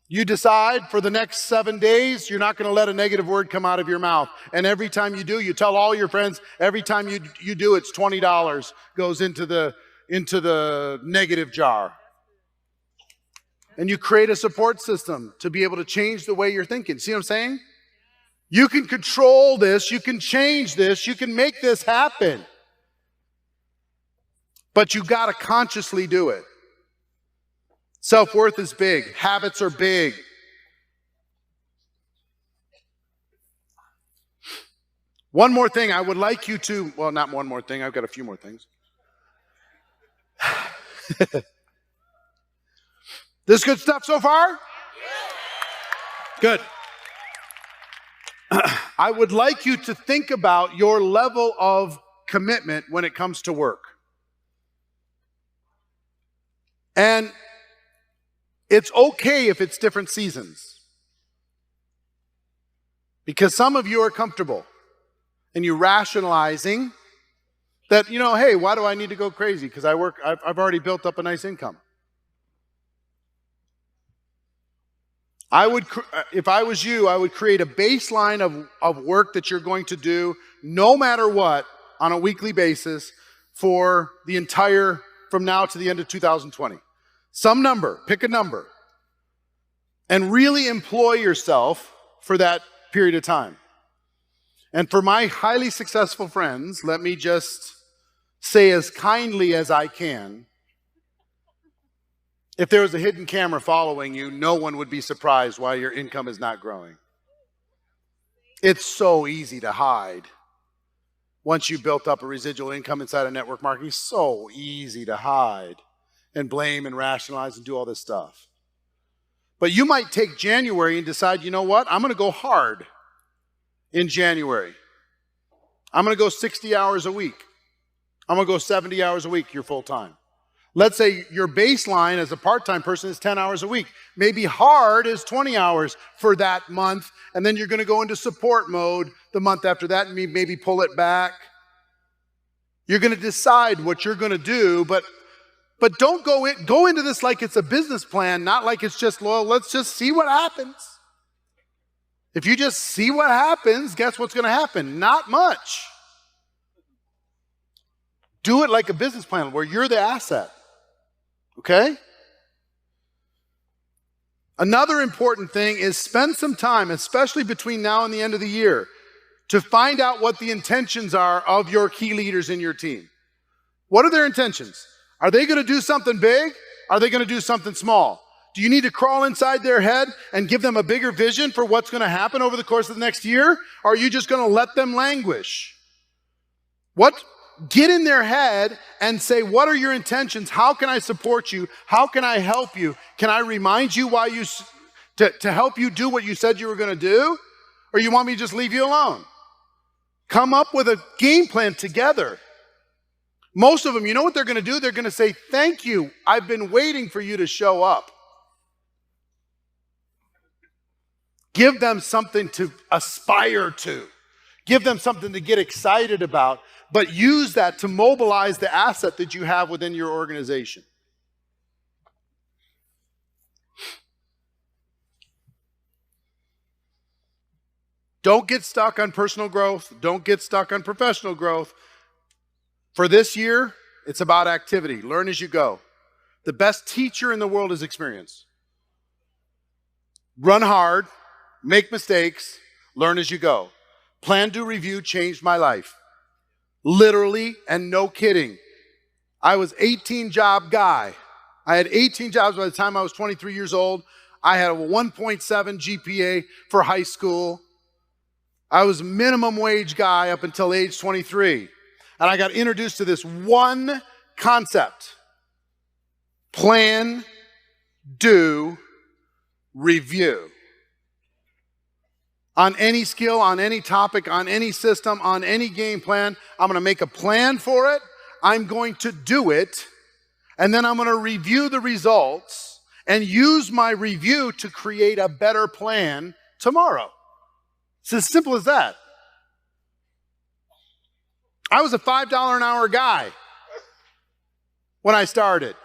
You decide for the next 7 days, you're not going to let a negative word come out of your mouth. And every time you do, you tell all your friends, every time you do, it's $20 goes into the negative jar. And you create a support system to be able to change the way you're thinking. See what I'm saying? You can control this, you can change this, you can make this happen. But you got to consciously do it. Self-worth is big. Habits are big. One more thing I would like you to, well, not one more thing. I've got a few more things. This good stuff so far? Good. I would like you to think about your level of commitment when it comes to work. And it's okay if it's different seasons. Because some of you are comfortable and you're rationalizing that, hey, why do I need to go crazy? Because I've already built up a nice income. If I was you, I would create a baseline of work that you're going to do no matter what on a weekly basis for the entire, from now to the end of 2020. Some number, pick a number, and really employ yourself for that period of time. And for my highly successful friends, let me just say as kindly as I can, if there was a hidden camera following you, no one would be surprised why your income is not growing. It's so easy to hide. Once you built up a residual income inside of network marketing, so easy to hide and blame and rationalize and do all this stuff. But you might take January and decide, you know what? I'm going to go hard in January. I'm going to go 60 hours a week. I'm going to go 70 hours a week, you're full time. Let's say your baseline as a part-time person is 10 hours a week. Maybe hard is 20 hours for that month, and then you're going to go into support mode the month after that and maybe pull it back. You're going to decide what you're going to do, but don't go into this like it's a business plan, not like it's just, well, let's just see what happens. If you just see what happens, guess what's going to happen? Not much. Do it like a business plan where you're the asset. Okay? Another important thing is spend some time, especially between now and the end of the year, to find out what the intentions are of your key leaders in your team. What are their intentions? Are they going to do something big? Are they going to do something small? Do you need to crawl inside their head and give them a bigger vision for what's going to happen over the course of the next year? Or are you just going to let them languish? Get in their head and say, what are your intentions? How can I support you? How can I help you? Can I remind you to help you do what you said you were going to do? Or you want me to just leave you alone? Come up with a game plan together. Most of them, you know what they're going to do? They're going to say, thank you. I've been waiting for you to show up. Give them something to aspire to. Give them something to get excited about. But use that to mobilize the asset that you have within your organization. Don't get stuck on personal growth. Don't get stuck on professional growth. For this year, it's about activity. Learn as you go. The best teacher in the world is experience. Run hard, make mistakes, learn as you go. Plan, do, review changed my life. Literally and no kidding. I was 18-job guy. I had 18 jobs by the time I was 23 years old. I had a 1.7 GPA for high school. I was minimum wage guy up until age 23. And I got introduced to this one concept. Plan, do, review. On any skill, on any topic, on any system, on any game plan, I'm going to make a plan for it. I'm going to do it. And then I'm going to review the results and use my review to create a better plan tomorrow. It's as simple as that. I was a $5 an hour guy when I started.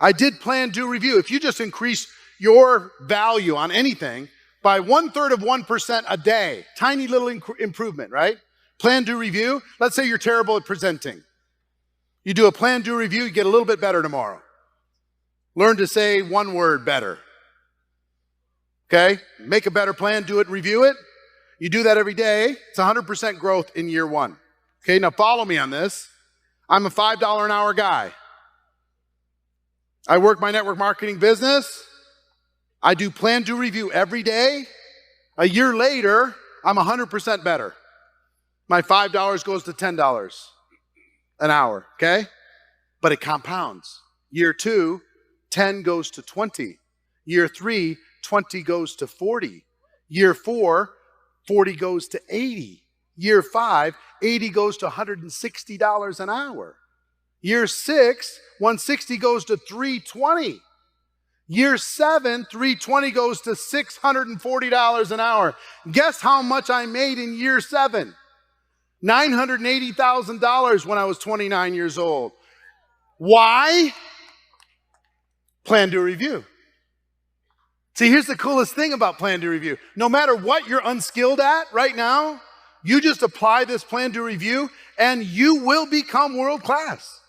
I did plan, do, review. If you just increase your value on anything by 1/3 of 1% a day, tiny little improvement, right? Plan, do, review. Let's say you're terrible at presenting. You do a plan, do, review, you get a little bit better tomorrow. Learn to say one word better. Okay? Make a better plan, do it, review it. You do that every day. It's 100% growth in year one. Okay, now follow me on this. I'm a $5 an hour guy. I work my network marketing business. I do plan, do, review every day. A year later, I'm 100% better. My $5 goes to $10 an hour, okay? But it compounds. Year 2, 10 goes to 20. Year 3, 20 goes to 40. Year 4, 40 goes to 80. Year 5, 80 goes to $160 an hour. Year 6, 160 goes to 320. Year 7, 320 goes to $640 an hour. Guess how much I made in year 7? $980,000 when I was 29 years old. Why? Plan, do, review. See, here's the coolest thing about plan, do, review. No matter what you're unskilled at right now, you just apply this plan, do, review, and you will become world class.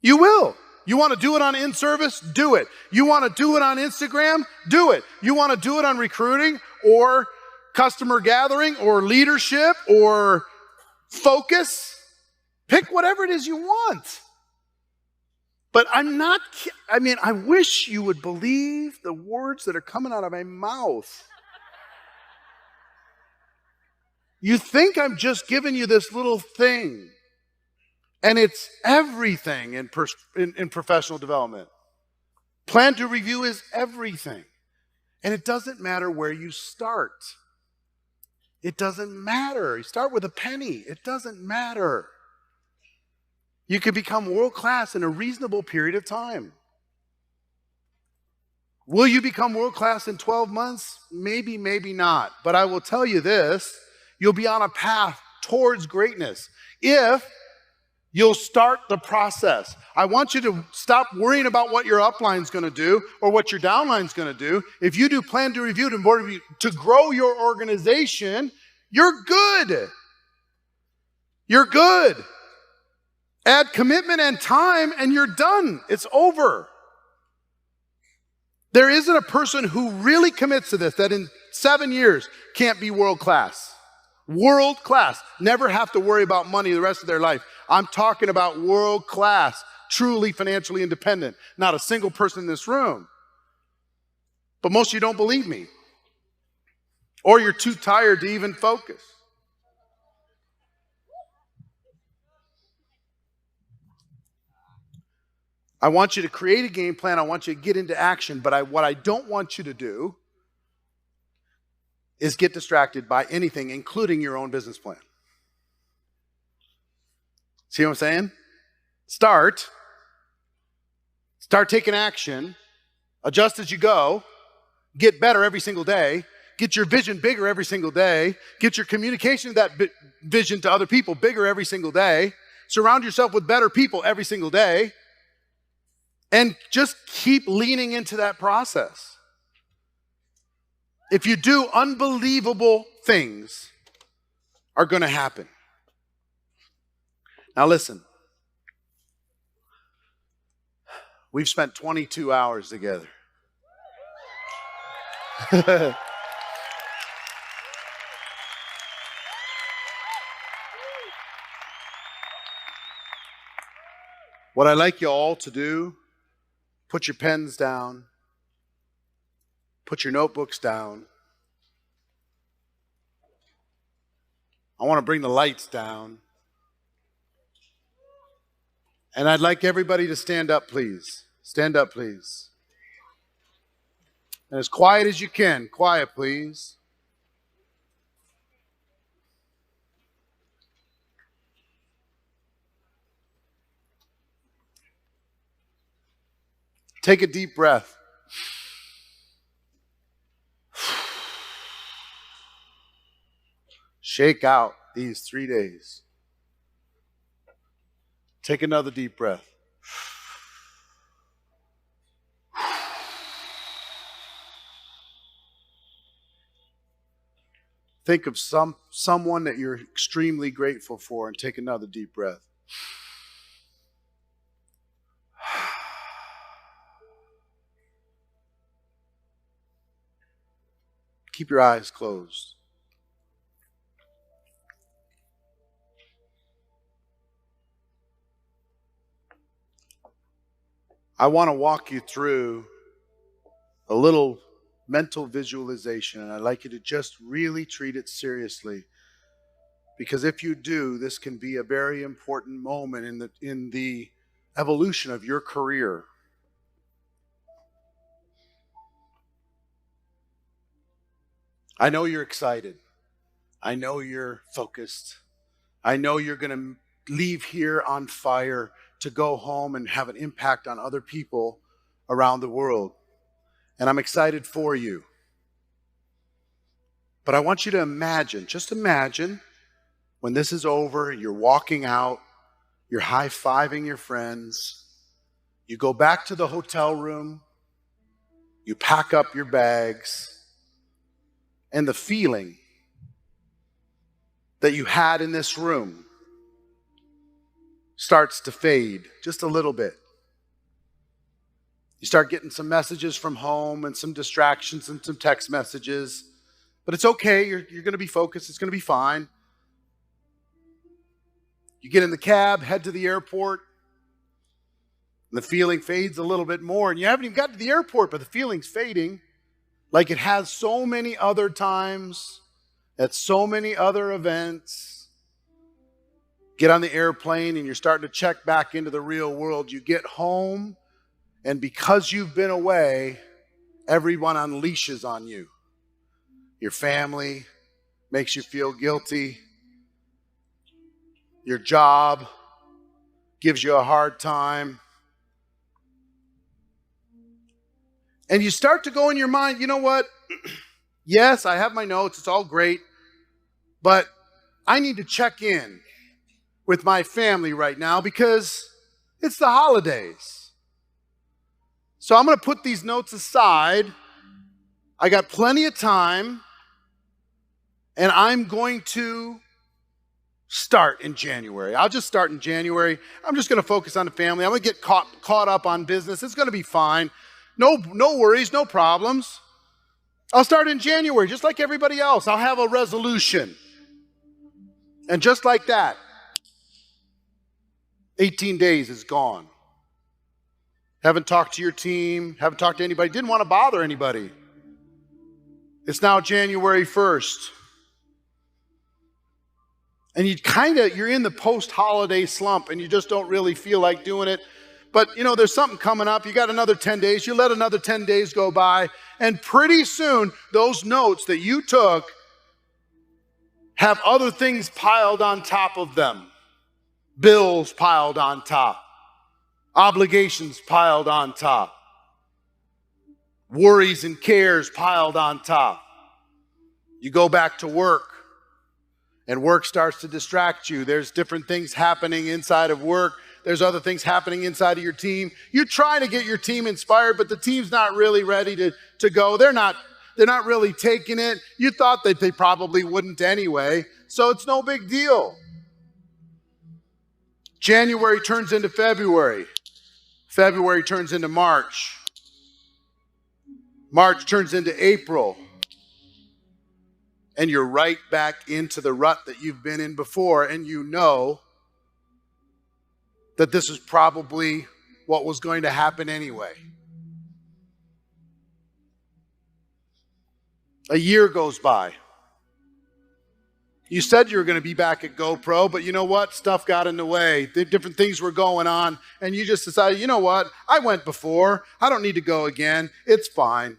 You will. You want to do it on in-service? Do it. You want to do it on Instagram? Do it. You want to do it on recruiting or customer gathering or leadership or focus? Pick whatever it is you want. But I wish you would believe the words that are coming out of my mouth. You think I'm just giving you this little thing. And it's everything in professional development. Plan to review is everything. And it doesn't matter where you start. It doesn't matter. You start with a penny. It doesn't matter. You can become world-class in a reasonable period of time. Will you become world-class in 12 months? Maybe, maybe not. But I will tell you this, you'll be on a path towards greatness if you'll start the process. I want you to stop worrying about what your upline's going to do or what your downline's going to do. If you do plan to review to grow your organization, you're good. You're good. Add commitment and time and you're done. It's over. There isn't a person who really commits to this that in 7 years can't be world class. World class. Never have to worry about money the rest of their life. I'm talking about world class, truly financially independent. Not a single person in this room. But most of you don't believe me. Or you're too tired to even focus. I want you to create a game plan. I want you to get into action. But what I don't want you to do is get distracted by anything, including your own business plan. See what I'm saying? Start taking action, adjust as you go, get better every single day, get your vision bigger every single day, get your communication of that vision to other people bigger every single day, surround yourself with better people every single day, and just keep leaning into that process. If you do, unbelievable things are going to happen. Now listen, we've spent 22 hours together. What I'd like you all to do, put your pens down, put your notebooks down. I want to bring the lights down. And I'd like everybody to stand up, please. Stand up, please. And as quiet as you can. Quiet, please. Take a deep breath. Shake out these 3 days. Take another deep breath. Think of someone that you're extremely grateful for and take another deep breath. Keep your eyes closed. I want to walk you through a little mental visualization, and I'd like you to just really treat it seriously. Because if you do, this can be a very important moment in the evolution of your career. I know you're excited. I know you're focused. I know you're going to leave here on fire to go home and have an impact on other people around the world. And I'm excited for you. But I want you to imagine, just imagine, when this is over, you're walking out, you're high-fiving your friends, you go back to the hotel room, you pack up your bags, and the feeling that you had in this room starts to fade just a little bit. You start getting some messages from home and some distractions and some text messages. But it's okay. You're going to be focused. It's going to be fine. You get in the cab, head to the airport, and the feeling fades a little bit more. And you haven't even got to the airport, but the feeling's fading like it has so many other times at so many other events. Get on the airplane and you're starting to check back into the real world. You get home, and because you've been away, everyone unleashes on you. Your family makes you feel guilty. Your job gives you a hard time. And you start to go in your mind, you know what? Yes, I have my notes. It's all great. But I need to check in with my family right now because it's the holidays. So I'm going to put these notes aside. I got plenty of time. And I'm going to start in January. I'll just start in January. I'm just going to focus on the family. I'm going to get caught up on business. It's going to be fine. No worries, no problems. I'll start in January, just like everybody else. I'll have a resolution. And just like that, 18 days is gone. Haven't talked to your team, haven't talked to anybody, didn't want to bother anybody. It's now January 1st. And you're in the post-holiday slump and you just don't really feel like doing it. But, there's something coming up. You got another 10 days. You let another 10 days go by. And pretty soon, those notes that you took have other things piled on top of them. Bills piled on top. Obligations piled on top. Worries and cares piled on top. You go back to work. And work starts to distract you. There's different things happening inside of work. There's other things happening inside of your team. You're trying to get your team inspired, but the team's not really ready to go. They're not really taking it. You thought that they probably wouldn't anyway, so it's no big deal. January turns into February. February turns into March. March turns into April. And you're right back into the rut that you've been in before, and you know that this is probably what was going to happen anyway. A year goes by. You said you were going to be back at GoPro, but you know what? Stuff got in the way. Different things were going on, and you just decided, you know what? I went before. I don't need to go again. It's fine.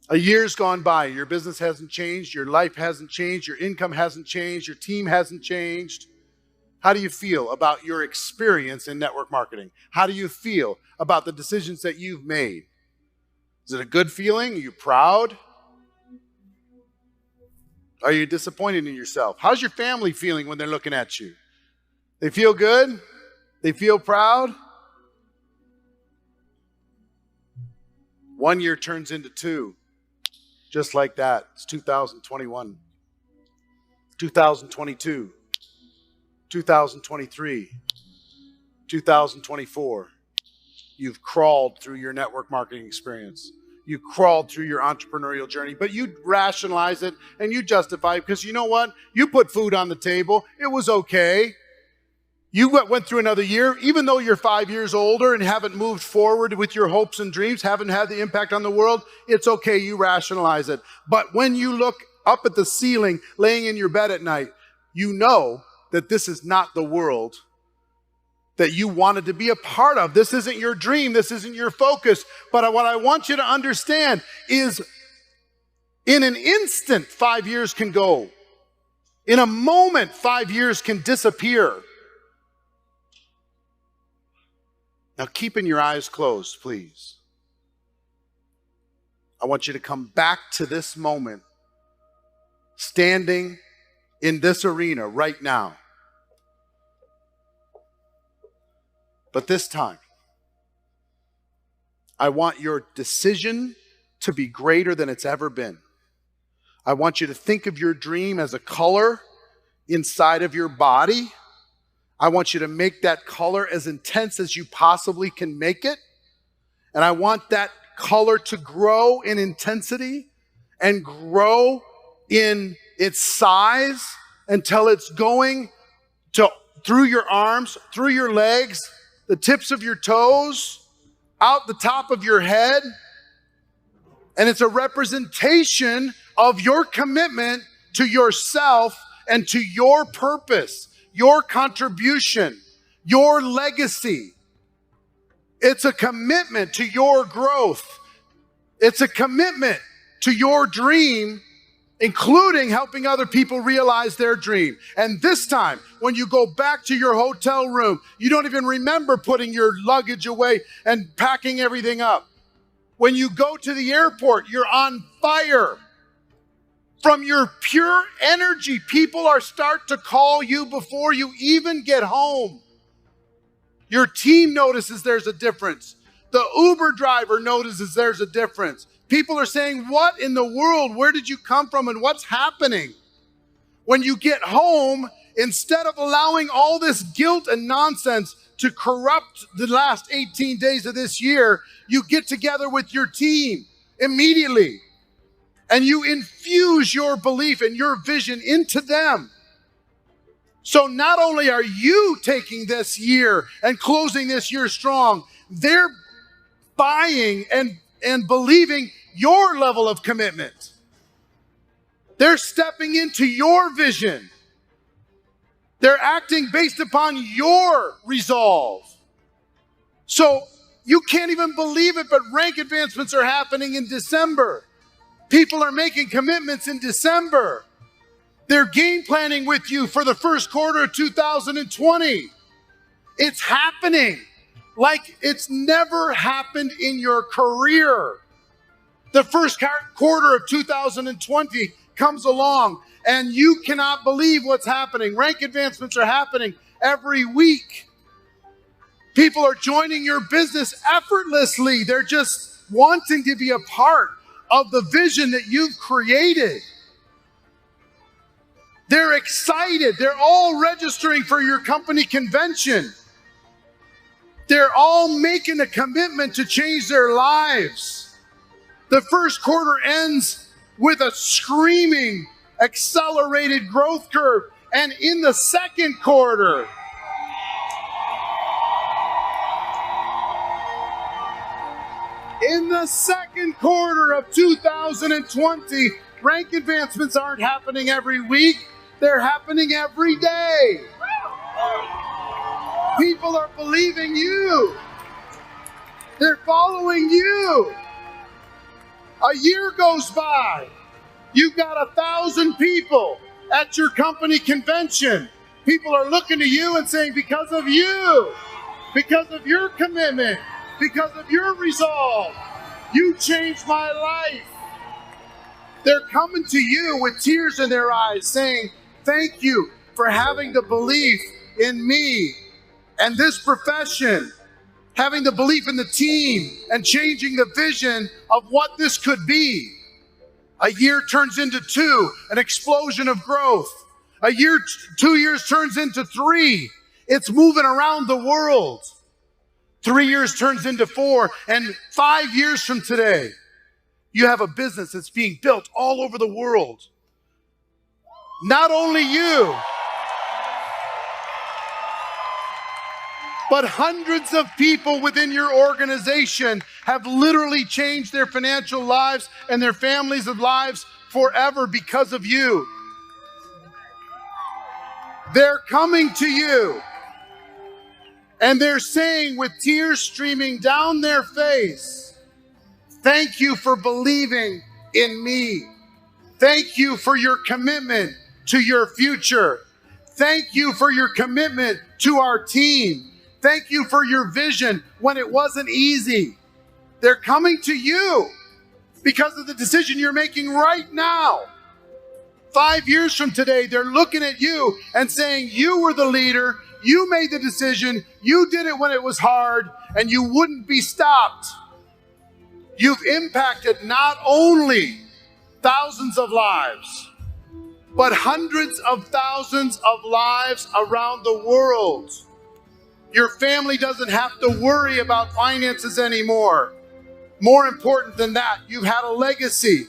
A year's gone by. Your business hasn't changed. Your life hasn't changed. Your income hasn't changed. Your team hasn't changed. How do you feel about your experience in network marketing? How do you feel about the decisions that you've made? Is it a good feeling? Are you proud? Are you disappointed in yourself? How's your family feeling when they're looking at you? They feel good? They feel proud? 1 year turns into 2. Just like that. It's 2021, 2022, 2023, 2024. You've crawled through your network marketing experience. You crawled through your entrepreneurial journey, but you rationalize it and you justify it because you know what? You put food on the table. It was okay. You went through another year, even though you're 5 years older and haven't moved forward with your hopes and dreams, haven't had the impact on the world, it's okay, you rationalize it. But when you look up at the ceiling, laying in your bed at night, you know that this is not the world that you wanted to be a part of. This isn't your dream, this isn't your focus. But what I want you to understand is in an instant, 5 years can go. In a moment, 5 years can disappear. Now, keeping your eyes closed, please. I want you to come back to this moment, standing in this arena right now. But this time, I want your decision to be greater than it's ever been. I want you to think of your dream as a color inside of your body. I want you to make that color as intense as you possibly can make it. And I want that color to grow in intensity and grow in its size until it's going through your arms, through your legs, the tips of your toes, out the top of your head. And it's a representation of your commitment to yourself and to your purpose, your contribution, your legacy. It's a commitment to your growth. It's a commitment to your dream, including helping other people realize their dream. And this time, when you go back to your hotel room, you don't even remember putting your luggage away and packing everything up. When you go to the airport, you're on fire. From your pure energy, people start to call you before you even get home. Your team notices there's a difference. The Uber driver notices there's a difference. People are saying, what in the world? Where did you come from and what's happening? When you get home, instead of allowing all this guilt and nonsense to corrupt the last 18 days of this year, you get together with your team immediately and you infuse your belief and your vision into them. So not only are you taking this year and closing this year strong, they're buying and believing your level of commitment. They're stepping into your vision. They're acting based upon your resolve. So you can't even believe it, but rank advancements are happening in December. People are making commitments in December. They're game planning with you for the first quarter of 2020. It's happening like it's never happened in your career. The first quarter of 2020 comes along and you cannot believe what's happening. Rank advancements are happening every week. People are joining your business effortlessly. They're just wanting to be a part of the vision that you've created. They're excited. They're all registering for your company convention. They're all making a commitment to change their lives. The first quarter ends with a screaming, accelerated growth curve. And in the second quarter, of 2020, rank advancements aren't happening every week. They're happening every day. People are believing you. They're following you. A year goes by. You've got 1,000 people at your company convention. People are looking to you and saying, because of you, because of your commitment, because of your resolve, you changed my life. They're coming to you with tears in their eyes saying, thank you for having the belief in me and this profession, having the belief in the team and changing the vision of what this could be. A year turns into 2, an explosion of growth. A year, 2 years turns into 3. It's moving around the world. 3 years turns into 4, and 5 years from today, you have a business that's being built all over the world. Not only you, but hundreds of people within your organization have literally changed their financial lives and their families' lives forever because of you. They're coming to you and they're saying with tears streaming down their face, thank you for believing in me. Thank you for your commitment to your future. Thank you for your commitment to our team. Thank you for your vision when it wasn't easy. They're coming to you because of the decision you're making right now. 5 years from today, they're looking at you and saying, you were the leader, you made the decision, you did it when it was hard, and you wouldn't be stopped. You've impacted not only thousands of lives, but hundreds of thousands of lives around the world. Your family doesn't have to worry about finances anymore. More important than that, you've had a legacy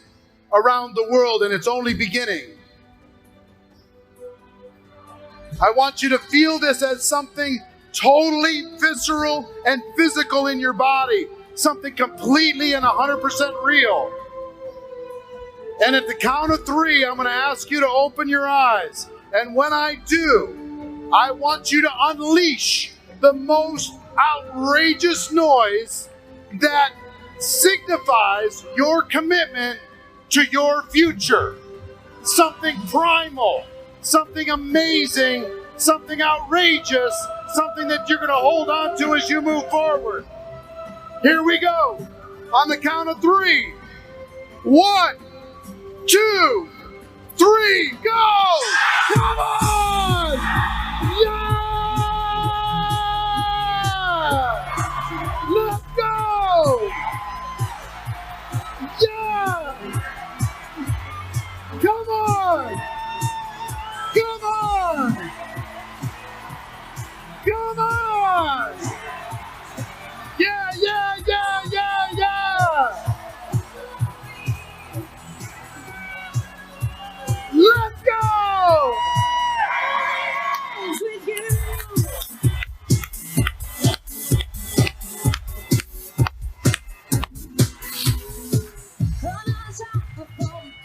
around the world, and it's only beginning. I want you to feel this as something totally visceral and physical in your body, something completely and 100% real. And at the count of 3, I'm going to ask you to open your eyes. And when I do, I want you to unleash the most outrageous noise that signifies your commitment to your future. Something primal, something amazing, something outrageous, something that you're going to hold on to as you move forward. Here we go. On the count of 3. 1, 2, 3, go! Come on! Yeah! Let's go! Yeah! Come on! Come on! Come on! Yeah, yeah, yeah, yeah, yeah! Let's go!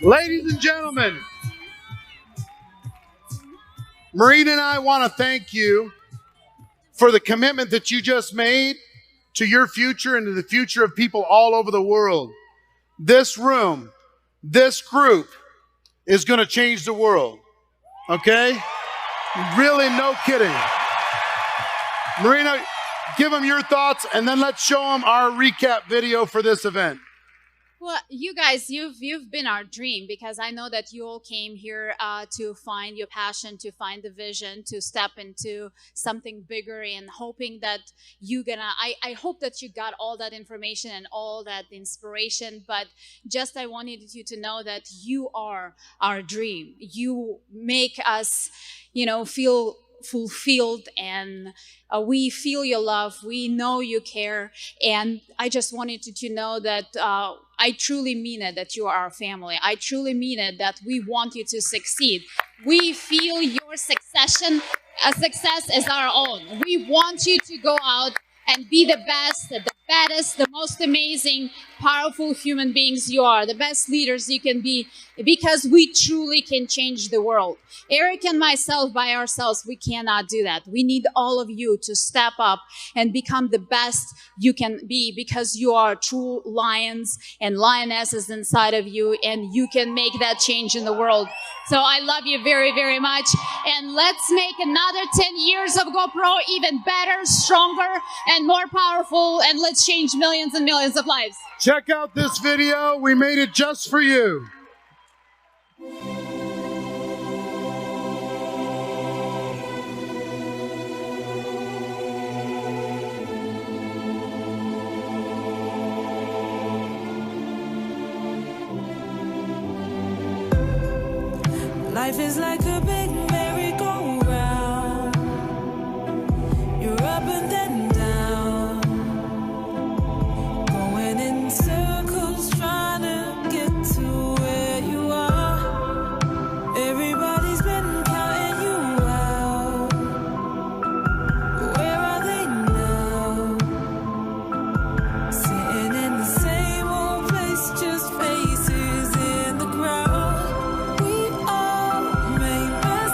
Ladies and gentlemen, Marina and I want to thank you for the commitment that you just made to your future and to the future of people all over the world. This room, this group is going to change the world. Okay? Really, no kidding. Marina, give them your thoughts and then let's show them our recap video for this event. Well, you guys, you've been our dream, because I know that you all came here to find your passion, to find the vision, to step into something bigger, and hoping that I hope that you got all that information and all that inspiration, but just I wanted you to know that you are our dream. You make us, feel fulfilled, and we feel your love. We know you care, and I just wanted you to know that I truly mean it, that you are our family. I truly mean it, that we want you to succeed. We feel your success as our own. We want you to go out and be the best, the baddest, the most amazing, powerful human beings you are, the best leaders you can be, because we truly can change the world. Eric and myself, by ourselves, we cannot do that. We need all of you to step up and become the best you can be, because you are true lions and lionesses inside of you, and you can make that change in the world. So I love you very, very much. And let's make another 10 years of GoPro even better, stronger, and more powerful, and let's change millions and millions of lives. Check out this video. We made it just for you. Life is like a big merry-go-round. You're up and then down, going in circles, trying to get to where you are. Everybody's been counting you out. Where are they now? Sitting in the same old place, just faces in the crowd. We all made mistakes.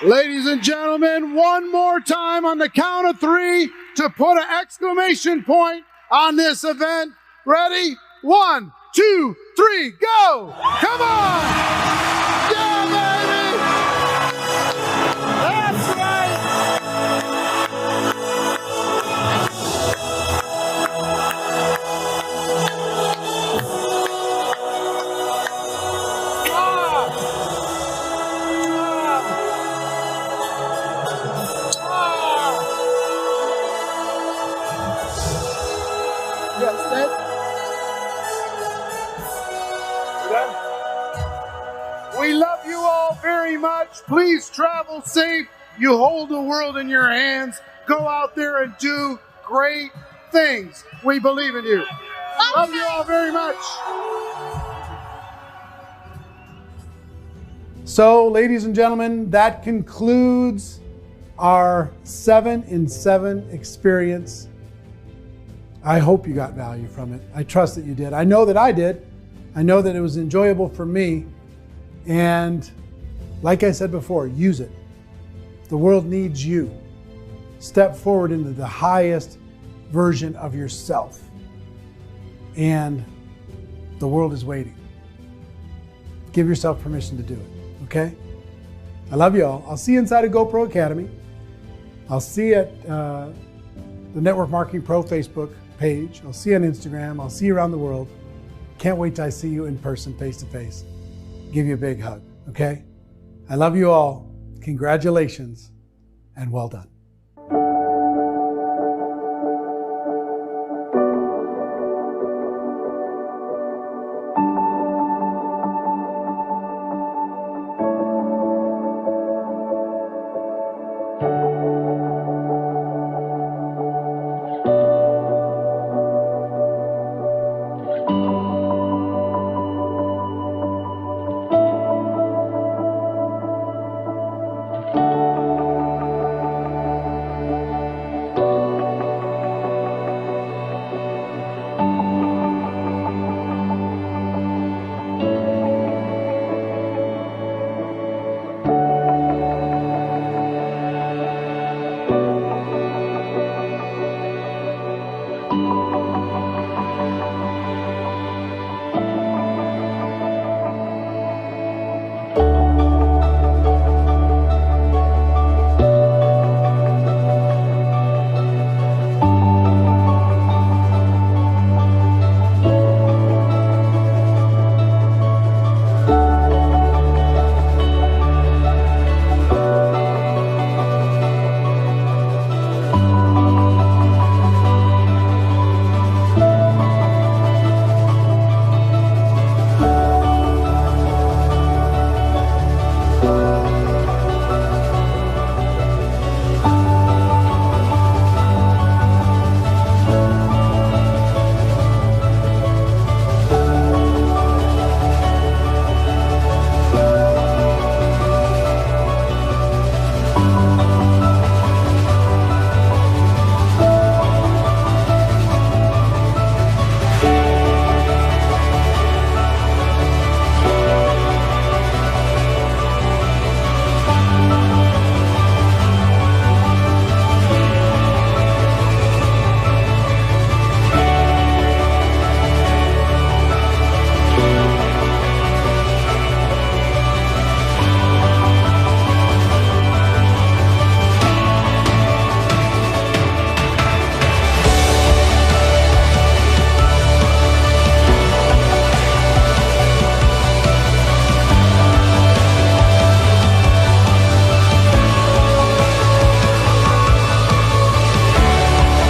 Ladies and gentlemen, one more time on the count of 3 to put an exclamation point on this event. Ready? 1, 2, 3, go! Come on! Yeah, baby! That's right! We love you all very much. Please travel safe. You hold the world in your hands. Go out there and do great things. We believe in you. Love you all very much. So, ladies and gentlemen, that concludes our 7 in 7 experience. I hope you got value from it. I trust that you did. I know that I did. I know that it was enjoyable for me. And like I said before, use it. The world needs you. Step forward into the highest version of yourself. And the world is waiting. Give yourself permission to do it, okay? I love you all. I'll see you inside of GoPro Academy. I'll see you at the Network Marketing Pro Facebook page. I'll see you on Instagram. I'll see you around the world. Can't wait till I see you in person, face to face. Give you a big hug, okay? I love you all. Congratulations and well done.